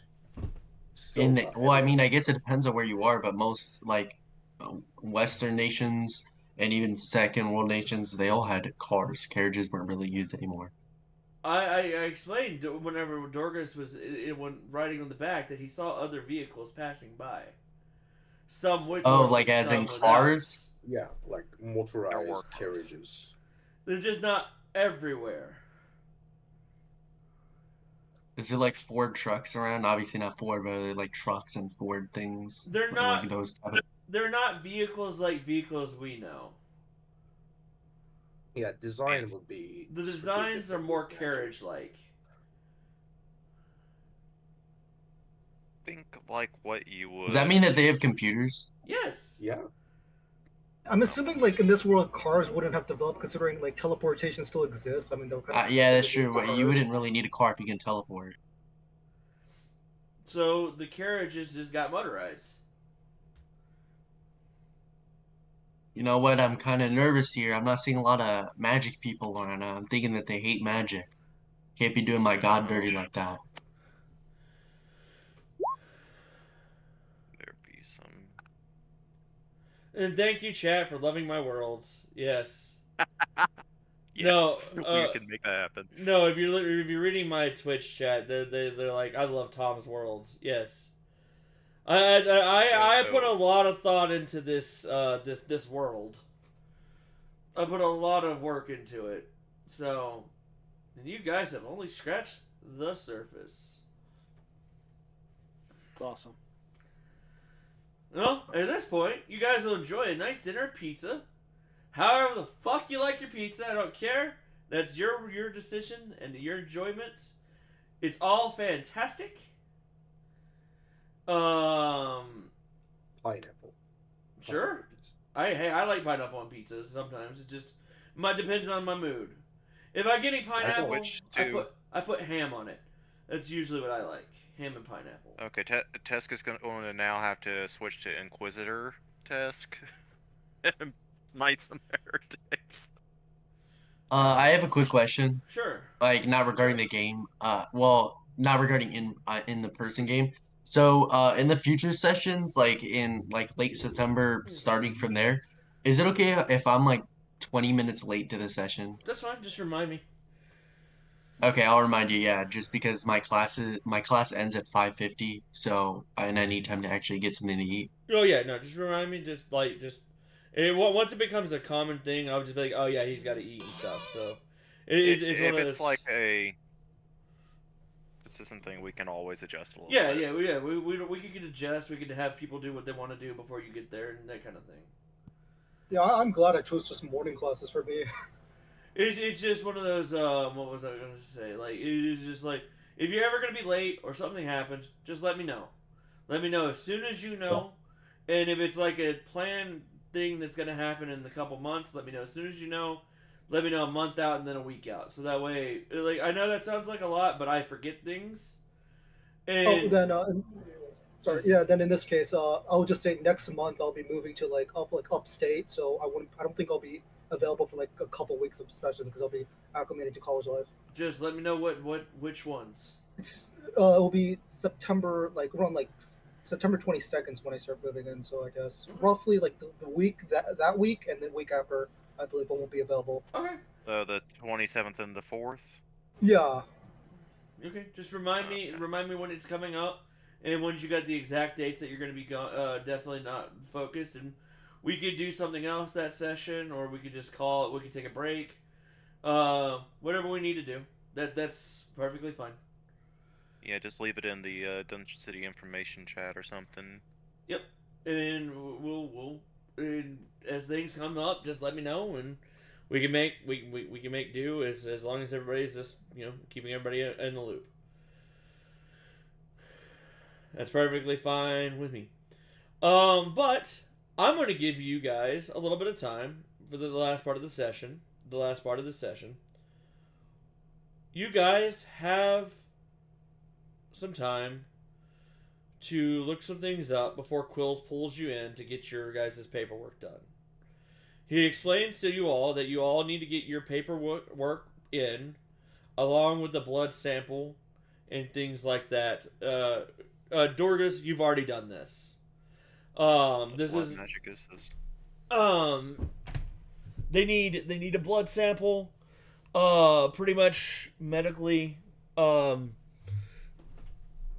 Still In not well, I mean, everyone. I guess it depends on where you are, but most like Western nations and even second world nations, they all had cars. Carriages weren't really used anymore. I explained whenever Dorcas was when riding on the back that he saw other vehicles passing by. Some with Oh, horses, like as some in without. cars? Yeah, like There motorized were cars. carriages. They're just not everywhere. Is there like Ford trucks around? Obviously not Ford, but are there like trucks and Ford things? They're Or, not. like those type of... They're not vehicles like vehicles we know. Yeah, design would be. The strictly designs are different, more imagine. carriage-like. Think like what you would. Does that mean that they have computers? Yes. Yeah. I'm assuming like in this world, cars wouldn't have developed considering like teleportation still exists. I mean, they'll kind of Yeah, that's consider true. But you cars. wouldn't really need a car if you can teleport. So the carriages just got motorized. You know what? I'm kind of nervous here. I'm not seeing a lot of magic people right now. I'm thinking that they hate magic. Can't be doing my god dirty like that. There be some. And thank you, chat, for loving my worlds. Yes. Yes, No, we can make that happen. No, if you're reading my Twitch chat, they're like, I love Tom's worlds. Yes. I put a lot of thought into this this world. I put a lot of work into it. So, and you guys have only scratched the surface. It's awesome. Well, at this point, you guys will enjoy a nice dinner pizza. However the fuck you like your pizza, I don't care. That's your decision and your enjoyment. It's all fantastic. Pineapple. Sure. Pineapple pizza. I like pineapple on pizza sometimes. It just depends on my mood. If I'm getting pineapple, switch to- I put ham on it. That's usually what I like. Ham and pineapple. Okay, Teska's going to now have to switch to Inquisitor Tesk. Might some heretics. I have a quick question. Sure. Like not regarding the game. Well, not regarding in the person game. So, in the future sessions, like in like late September, starting from there, is it okay if I'm like 20 minutes late to the session? That's fine. Just remind me. Okay, I'll remind you. Yeah, just because my class ends at 5:50, so and I need time to actually get something to eat. Oh yeah, no, just remind me. Once it becomes a common thing, I'll just be like, oh yeah, he's got to eat and stuff. So it's If one of it's those. like a consistent thing, we can always adjust a little Yeah, bit. we could adjust. We could have people do what they want to do before you get there and that kind of thing. Yeah, I'm glad I chose just morning classes for me. It's just one of those. What was I going to say? Like it's just like if you're ever going to be late or something happens, just let me know. Let me know as soon as you know. And if it's like a planned thing that's going to happen in a couple months, let me know as soon as you know. Let me know a month out and then a week out. So that way, like I know that sounds like a lot, but I forget things. And Sorry. Yeah. Then in this case, I'll just say next month I'll be moving to upstate, so I don't think I'll be available for like a couple weeks of sessions because I'll be acclimated to college life. just let me know which ones. It'll be September, like around like September 22nd is when I start moving in. So I guess roughly like the week that week and then week after, I believe I won't be available. Okay. The 27th and the 4th. Yeah. Okay. Just remind me when it's coming up, and once you got the exact dates that you're going to be definitely not focused, and we could do something else that session, or we could just call it. We could take a break. Whatever we need to do. That's perfectly fine. Yeah, just leave it in the Dungeon City information chat or something. Yep. And we'll and as things come up, just let me know, and we can make do as long as everybody's just keeping everybody in the loop. That's perfectly fine with me. But I'm going to give you guys a little bit of time for the last part of the session. The last part of the session. You guys have some time to look some things up before Quills pulls you in to get your guys' paperwork done. He explains to you all that you all need to get your paperwork in, along with the blood sample and things like that. Dorgas, you've already done this. This Blood is magic is this. they need a blood sample pretty much medically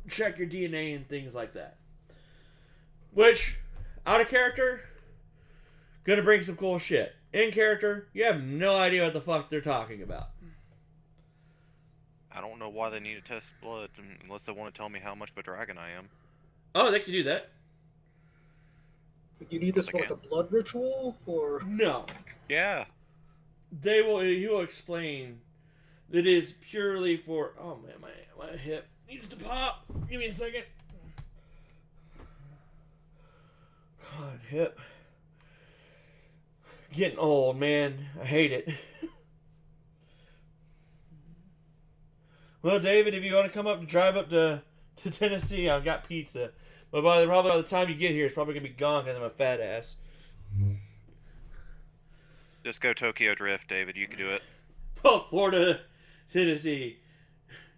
check your DNA and things like that. Which, out of character, gonna bring some cool shit. In character, you have no idea what the fuck they're talking about. I don't know why they need to test blood unless they want to tell me how much of a dragon I am. Oh, they can do that. You need this they for like a can. blood ritual, or No. Yeah. He will explain that it is purely for. Oh man, my hip needs to pop. Give me a second. God, hip. Getting old, man. I hate it. Well, David, if you want to come up to drive up to Tennessee, I've got pizza. But probably by the time you get here, it's probably gonna be gone because I'm a fat ass. Just go Tokyo Drift, David. You can do it. Oh, Florida, Tennessee.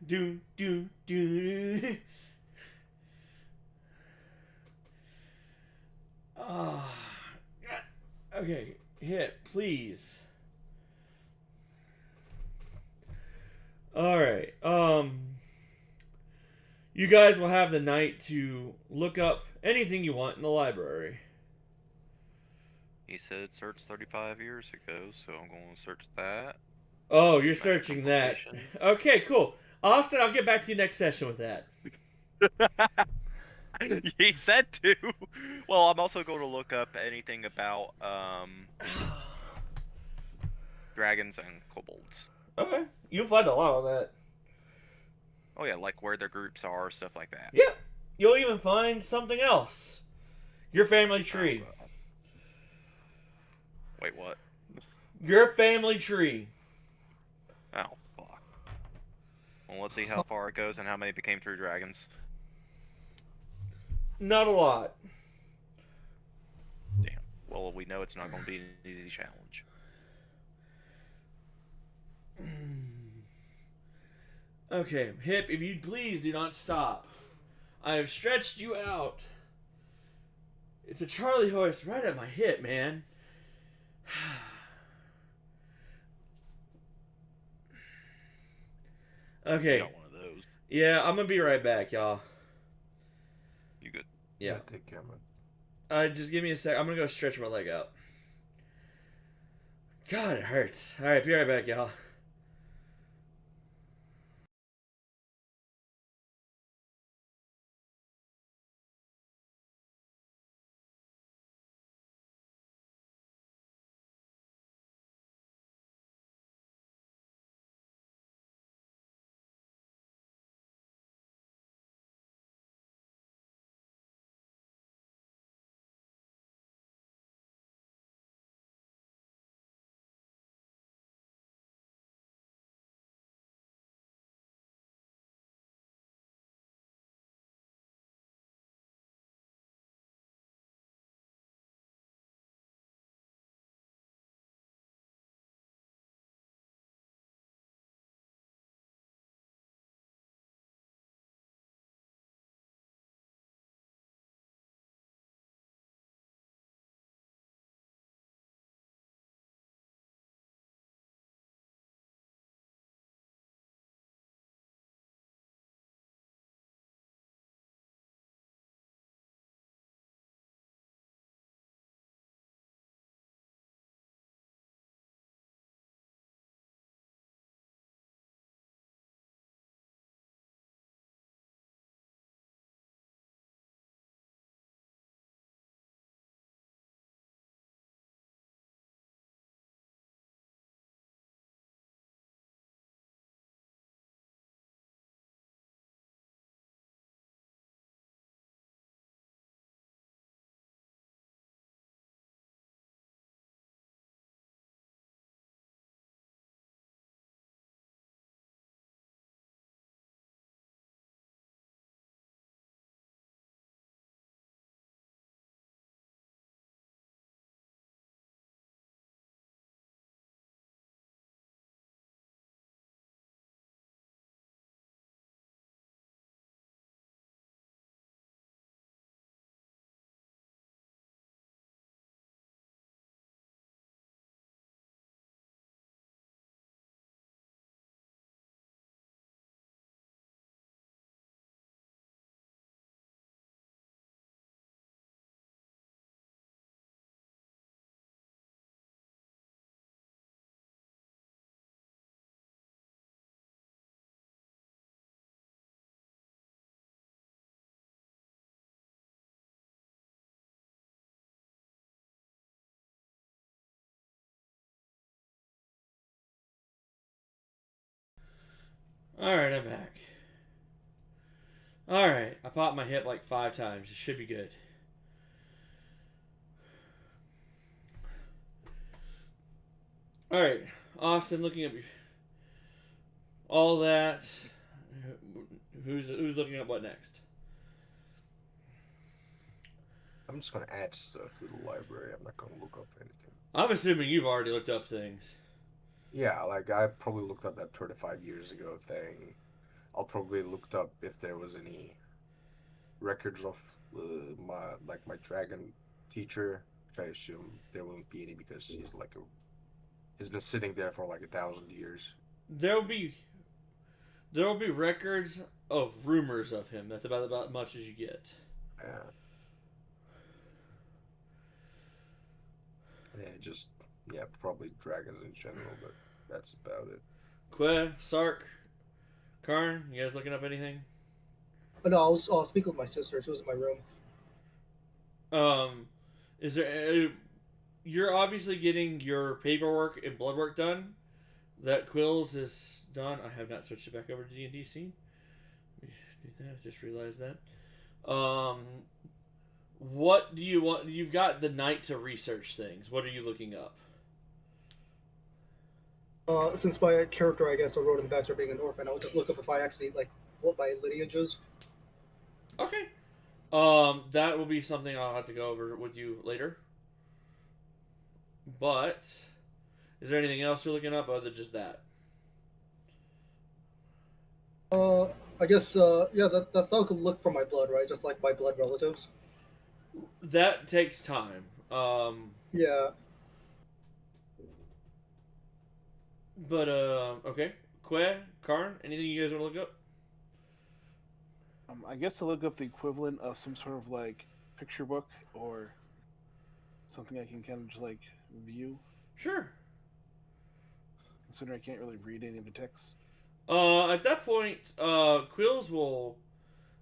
Do. Ah, okay, hit, please. All right. You guys will have the night to look up anything you want in the library. He said search 35 years ago, so I'm going to search that. Oh, you're Magic searching that. complications. Okay, cool. Austin, I'll get back to you next session with that. He said to. Well, I'm also going to look up anything about dragons and kobolds. Okay, you'll find a lot on that. Oh yeah, like where their groups are, stuff like that. Yeah, you'll even find something else. Your family tree. Wait, what? Your family tree. Oh, fuck. Well, let's see how far it goes and how many became true dragons. Not a lot. Damn. Well, we know it's not going to be an easy challenge. Okay, Hip, if you please do not stop. I have stretched you out. It's a Charlie horse right at my hip, man. Okay. Got one of those. Yeah, I'm gonna be right back, y'all. You good? Yeah. Take care, man. Just give me a sec. I'm gonna go stretch my leg out. God, it hurts. Alright, be right back, y'all. Alright, I'm back. Alright, I popped my hip like 5 times. It should be good. Alright, Austin, looking up all that. Who's looking up what next? I'm just gonna add stuff to the library. I'm not gonna look up anything. I'm assuming you've already looked up things. Yeah, like I probably looked up that 35 years ago thing. I'll probably looked up if there was any records of my dragon teacher, which I assume there wouldn't be any because he's been sitting there for like 1,000 years. There will be records of rumors of him. That's about much as you get. Yeah, probably dragons in general, but that's about it. Que, Sark, Karn, you guys looking up anything? But no, I was speaking with my sister. She was in my room. Is there? You're obviously getting your paperwork and blood work done. That Quills is done. I have not switched it back over to D&D scene. Let me do that. I just realized that. What do you want? You've got the night to research things. What are you looking up? Since my character, I guess, I wrote in the backstory being an orphan, I'll just look up if I actually what my lineage is. Okay. That will be something I'll have to go over with you later. But is there anything else you're looking up other than just that? I guess, yeah, that's how I could look for my blood, right? Just like my blood relatives. That takes time. Yeah. But okay. Que, Karn, anything you guys want to look up? I guess to look up the equivalent of some sort of like picture book or something I can kind of just like view. Sure. Considering I can't really read any of the text. At that point, Quills will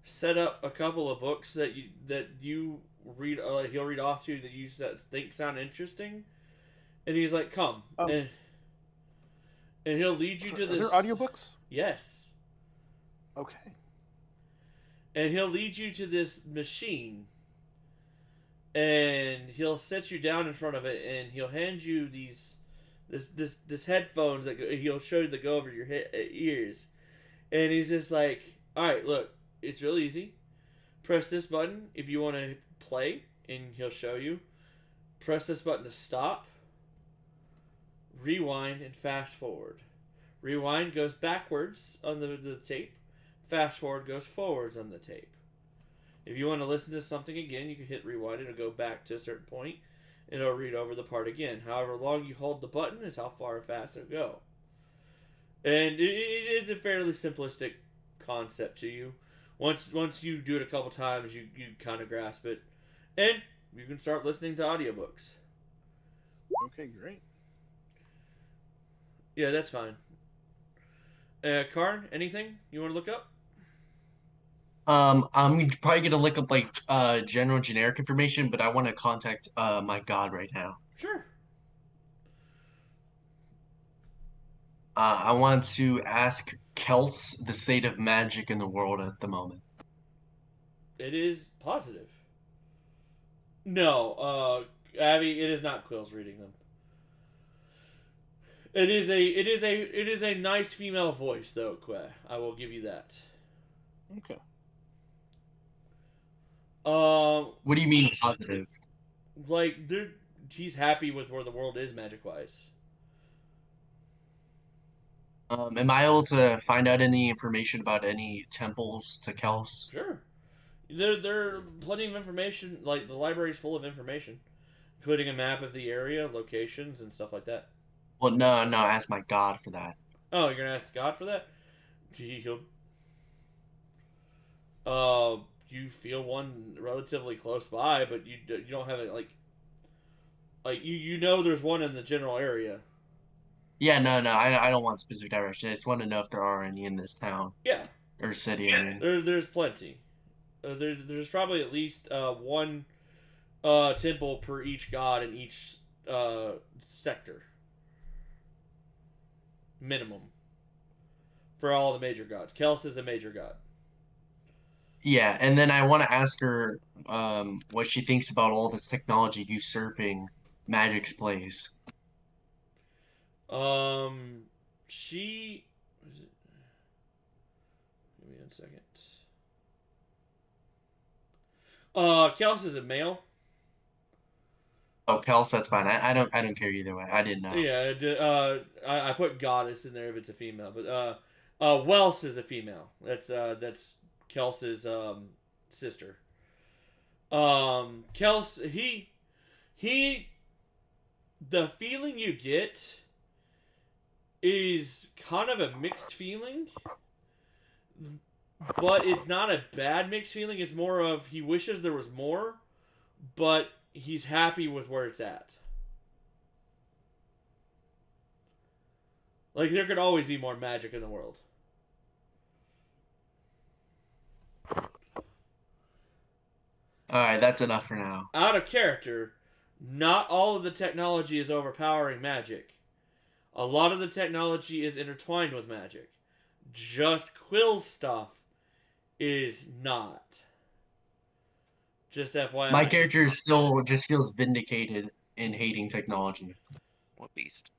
set up a couple of books that you read. He'll read off to you that you think sound interesting, and he's like, "Come," and he'll lead you to this. Are there audiobooks? Yes. Okay. And he'll lead you to this machine, and he'll set you down in front of it, and he'll hand you this headphones he'll show you that go over your ears, and he's just like, "All right, look, it's real easy. Press this button if you want to play," and he'll show you. Press this button to stop. Rewind and fast forward. Rewind goes backwards on the tape. Fast forward goes forwards on the tape. If you want to listen to something again, you can hit rewind and it'll go back to a certain point, and it'll read over the part again. However long you hold the button is how far and fast it'll go. And it is a fairly simplistic concept to you. Once you do it a couple times, you kind of grasp it, and you can start listening to audiobooks. Okay, great. Yeah, that's fine. Karn, anything you want to look up? I'm probably gonna look up like general generic information, but I want to contact my god right now. Sure. I want to ask Kels the state of magic in the world at the moment. It is positive. No, Abby, it is not Quills reading them. It is a nice female voice though, Que. I will give you that. Okay. What do you mean positive? Like he's happy with where the world is magic wise. Am I able to find out any information about any temples to Kels? Sure. There are plenty of information. Like the library's full of information, including a map of the area, locations, and stuff like that. Well, no, ask my god for that. Oh, you're gonna ask God for that? He'll. You feel one relatively close by, but you don't have it like you know there's one in the general area. Yeah, no, I don't want specific direction. I just want to know if there are any in this town. Yeah. Or city, I mean. There's plenty. There's probably at least one temple per each god in each sector. Minimum. for all the major gods. Kels is a major god. Yeah, and then I want to ask her what she thinks about all this technology usurping Magic's place. She. Give me 1 second. Kels is a male. Oh, Kels, that's fine. I don't care either way. I didn't know. Yeah, I put goddess in there if it's a female, but Wels is a female. That's Kels's sister. Kels he the feeling you get is kind of a mixed feeling, but it's not a bad mixed feeling. It's more of he wishes there was more, but he's happy with where it's at. Like, there could always be more magic in the world. Alright, that's enough for now. Out of character, not all of the technology is overpowering magic. A lot of the technology is intertwined with magic. Just Quill's stuff is not. Just FYI. My character still just feels vindicated in hating technology. What beast?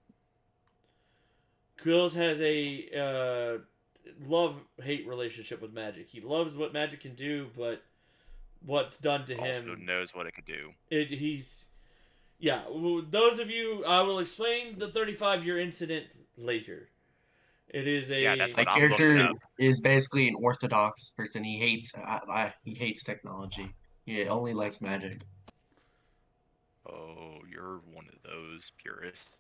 Quills has a love-hate relationship with magic. He loves what magic can do, but what's done to him... Also knows what it could do. Yeah, those of you... I will explain the 35-year incident later. It is a... Yeah, that's My what I'm looking character up. is basically an orthodox person. He hates technology. He only likes magic. Oh, you're one of those purists.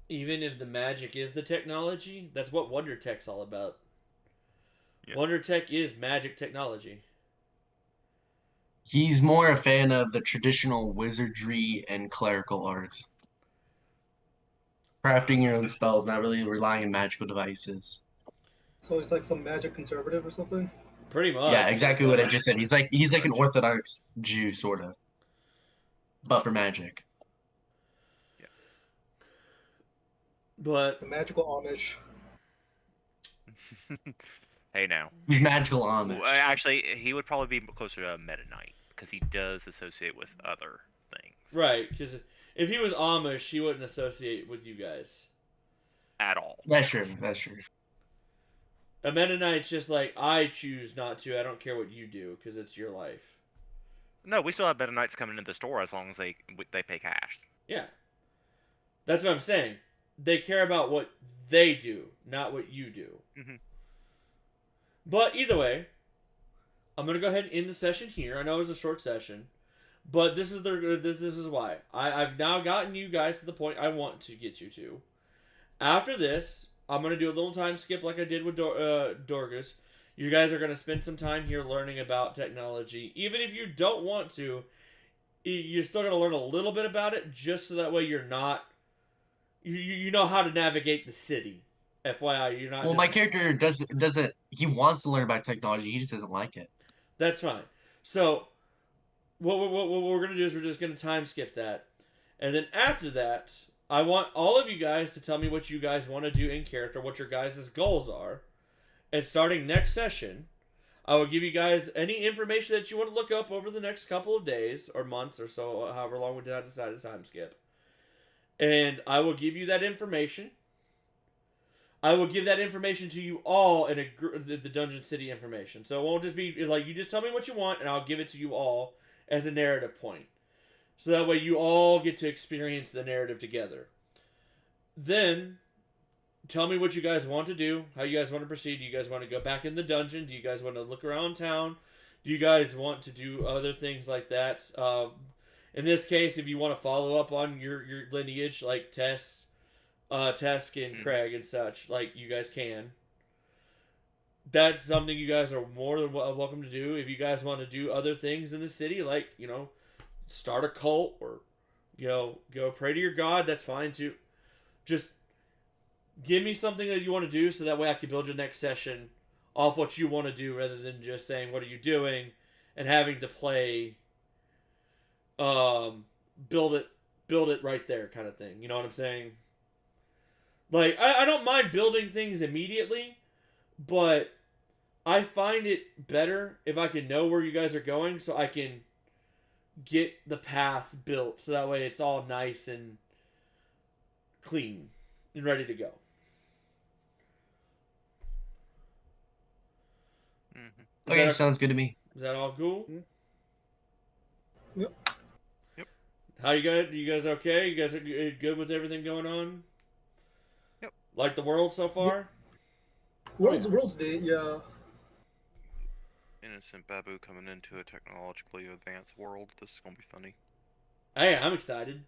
Even if the magic is the technology, that's what Wonder Tech's all about. Yeah. Wonder Tech is magic technology. He's more a fan of the traditional wizardry and clerical arts. Crafting your own spells, not really relying on magical devices. So he's like some magic conservative or something. Pretty much. Yeah, exactly what I just said. He's like an orthodox Jew, sort of, but for magic. But The magical Amish. Hey now. He's magical Amish. Well, actually, he would probably be closer to a Meta Knight because he does associate with other things. right, because if he was Amish, he wouldn't associate with you guys. At all. That's true. That's true. A Mennonite's just like, I choose not to. I don't care what you do because it's your life. No, we still have Meta Knights coming into the store as long as they pay cash. Yeah, that's what I'm saying. They care about what they do, not what you do. Mm-hmm. But either way, I'm gonna go ahead and end the session here. I know it was a short session, but this is why I've now gotten you guys to the point I want to get you to. After this, I'm gonna do a little time skip like I did with Dorgus. You guys are gonna spend some time here learning about technology, even if you don't want to. You're still gonna learn a little bit about it, just so that way you're not. You know how to navigate the city. FYI, you're not. Well, my character doesn't. He wants to learn about technology. He just doesn't like it. That's fine. So, what we're gonna do is we're just gonna time skip that, and then after that, I want all of you guys to tell me what you guys want to do in character, what your guys' goals are, and starting next session, I will give you guys any information that you want to look up over the next couple of days or months or so, however long we decide to time skip. And I will give you that information. I will give that information to you all in the Dungeon City information. So it won't just be like, you just tell me what you want and I'll give it to you all as a narrative point. So that way you all get to experience the narrative together. Then, tell me what you guys want to do, how you guys want to proceed. Do you guys want to go back in the dungeon? Do you guys want to look around town? Do you guys want to do other things like that? In this case, if you want to follow up on your lineage, like Tess and Craig and such, like you guys can. That's something you guys are more than welcome to do. If you guys want to do other things in the city, like, start a cult or, go pray to your god, that's fine too. Just give me something that you want to do so that way I can build your next session off what you want to do rather than just saying, what are you doing? And having to play, build it right there kind of thing. You know what I'm saying? Like, I don't mind building things immediately, but I find it better if I can know where you guys are going so I can get the paths built so that way it's all nice and clean and ready to go. Mm-hmm. Okay, sounds good to me. Is that all cool? Yep. Yep. How you guys? You guys okay? You guys are good with everything going on? Yep. Like the world so far? World's Day, yeah. Innocent Babu coming into a technologically advanced world. This is gonna be funny. Hey, I'm excited.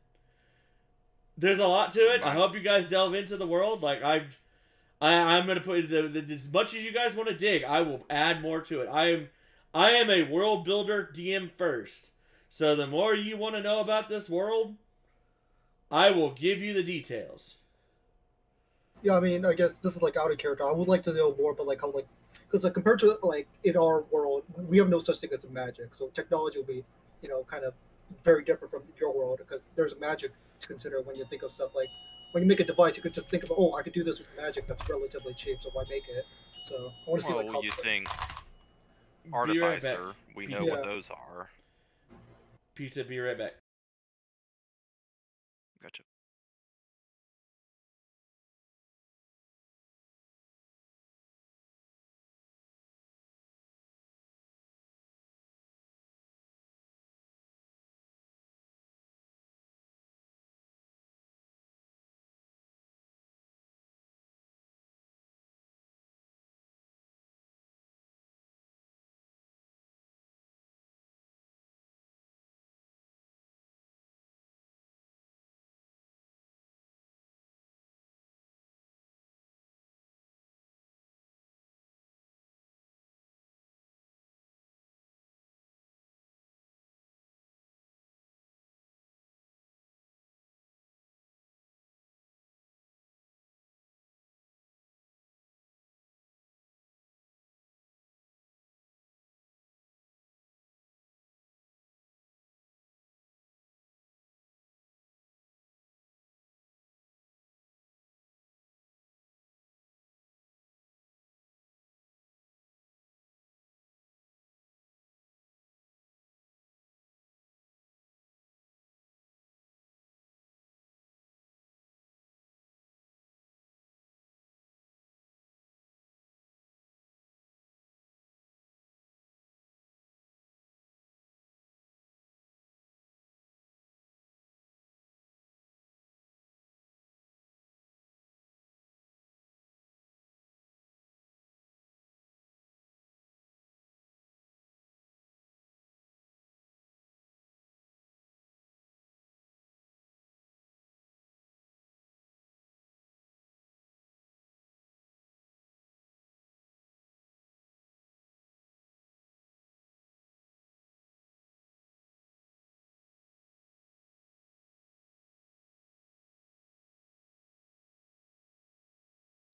There's a lot to it. I Right. hope you guys delve into the world. Like I'm gonna put as much as you guys want to dig. I will add more to it. I am a world builder DM first. So the more you want to know about this world, I will give you the details. Yeah, I mean, I guess this is like out of character. I would like to know more, but like how because like compared to like in our world, we have no such thing as magic. So technology will be, kind of very different from your world because there's magic to consider when you think of stuff like when you make a device, you could just think of, oh, I could do this with magic that's relatively cheap, so why make it? So I want to see like Well, how you think Be right back. Artificer? We know Pizza. what those are. Pizza, be right back. Gotcha.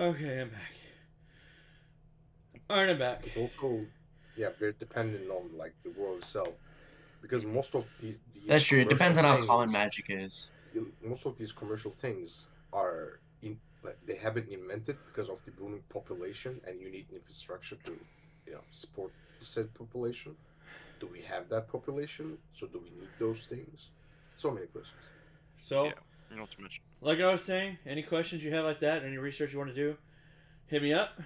Okay, I'm back. Alright, I'm back. But also, yeah, very dependent on like the world itself, because most of these That's true. It depends on commercial how common things, magic is. most of these commercial things are in like they have been invented because of the booming population, and you need infrastructure to, support said population. Do we have that population? So do we need those things? So many questions. So, Yeah. Not to mention. like I was saying, any questions you have like that, any research you want to do, hit me up,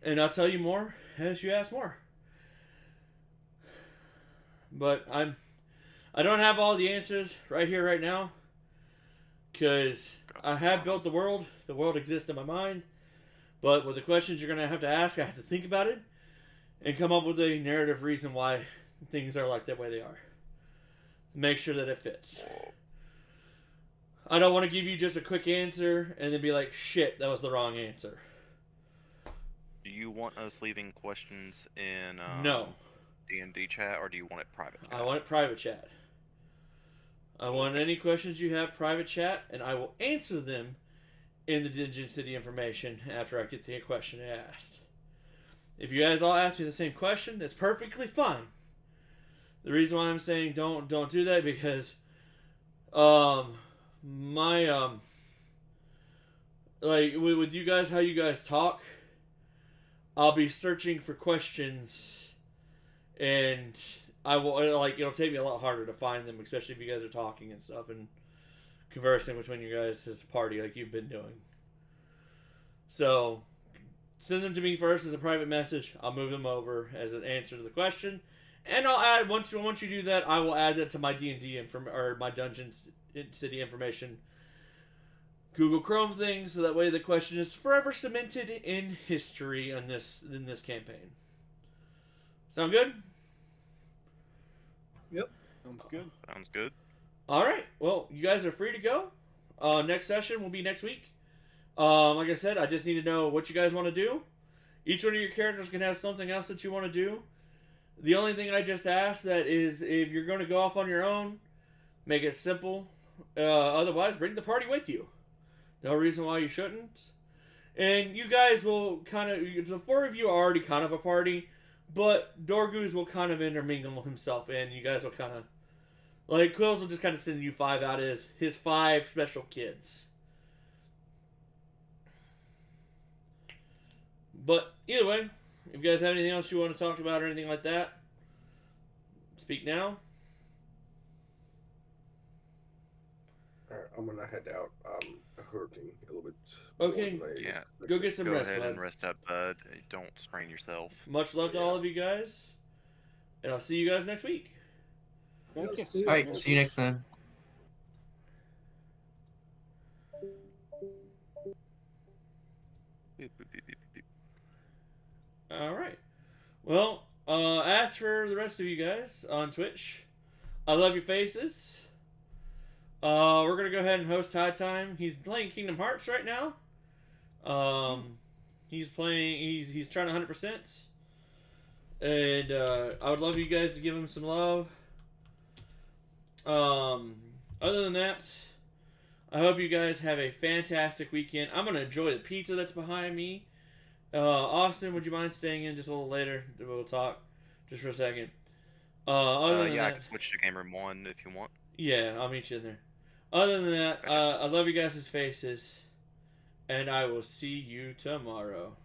and I'll tell you more as you ask more. But I don't have all the answers right here, right now, because I have built the world. The world exists in my mind, but with the questions you're gonna have to ask, I have to think about it and come up with a narrative reason why things are like that way they are. Make sure that it fits. I don't want to give you just a quick answer and then be like, shit, that was the wrong answer. Do you want us leaving questions in No. D&D chat, or do you want it private chat? I want it private chat. I want any questions you have private chat, and I will answer them in the Dungeon City information after I get the question asked. If you guys all ask me the same question, that's perfectly fine. The reason why I'm saying don't do that because my like with you guys, how you guys talk, I'll be searching for questions, and I will like it'll take me a lot harder to find them, especially if you guys are talking and stuff and conversing between you guys as a party like you've been doing. So send them to me first as a private message. I'll move them over as an answer to the question, and I'll add once you do that, I will add that to my D&D or my Dungeon City information Google Chrome thing, so that way the question is forever cemented in history in this campaign. Sound good? Sounds good. Sounds good. All right. Well, you guys are free to go. Next session will be next week. Like I said, I just need to know what you guys want to do. Each one of your characters can have something else that you want to do. The only thing I just asked that is if you're going to go off on your own, make it simple. Otherwise, bring the party with you. No reason why you shouldn't. And you guys will kind of... The four of you are already kind of a party, but Dorgoose will kind of intermingle himself in. You guys will kind of... Like, Quills will just kind of send you 5 out as his 5 special kids. But either way, if you guys have anything else you want to talk about or anything like that, speak now. Alright, I'm gonna head out. I'm hurting a little bit. Okay. more than I Yeah. expected. Go get some Go rest, ahead bud. and rest up, bud. Don't strain yourself. Much love to all of you guys. And I'll see you guys next week. Okay. see you. All right, see you next time. Alright. Well, as for the rest of you guys on Twitch, I love your faces. We're gonna go ahead and host High Time. He's playing Kingdom Hearts right now. He's trying 100%. And I would love you guys to give him some love. Other than that, I hope you guys have a fantastic weekend. I'm gonna enjoy the pizza that's behind me. Austin, would you mind staying in just a little later? We'll talk just for a second. Other than Yeah, I that, can switch to Game Room 1 if you want. yeah, I'll meet you in there. Other than that, Okay. I love you guys' faces, and I will see you tomorrow.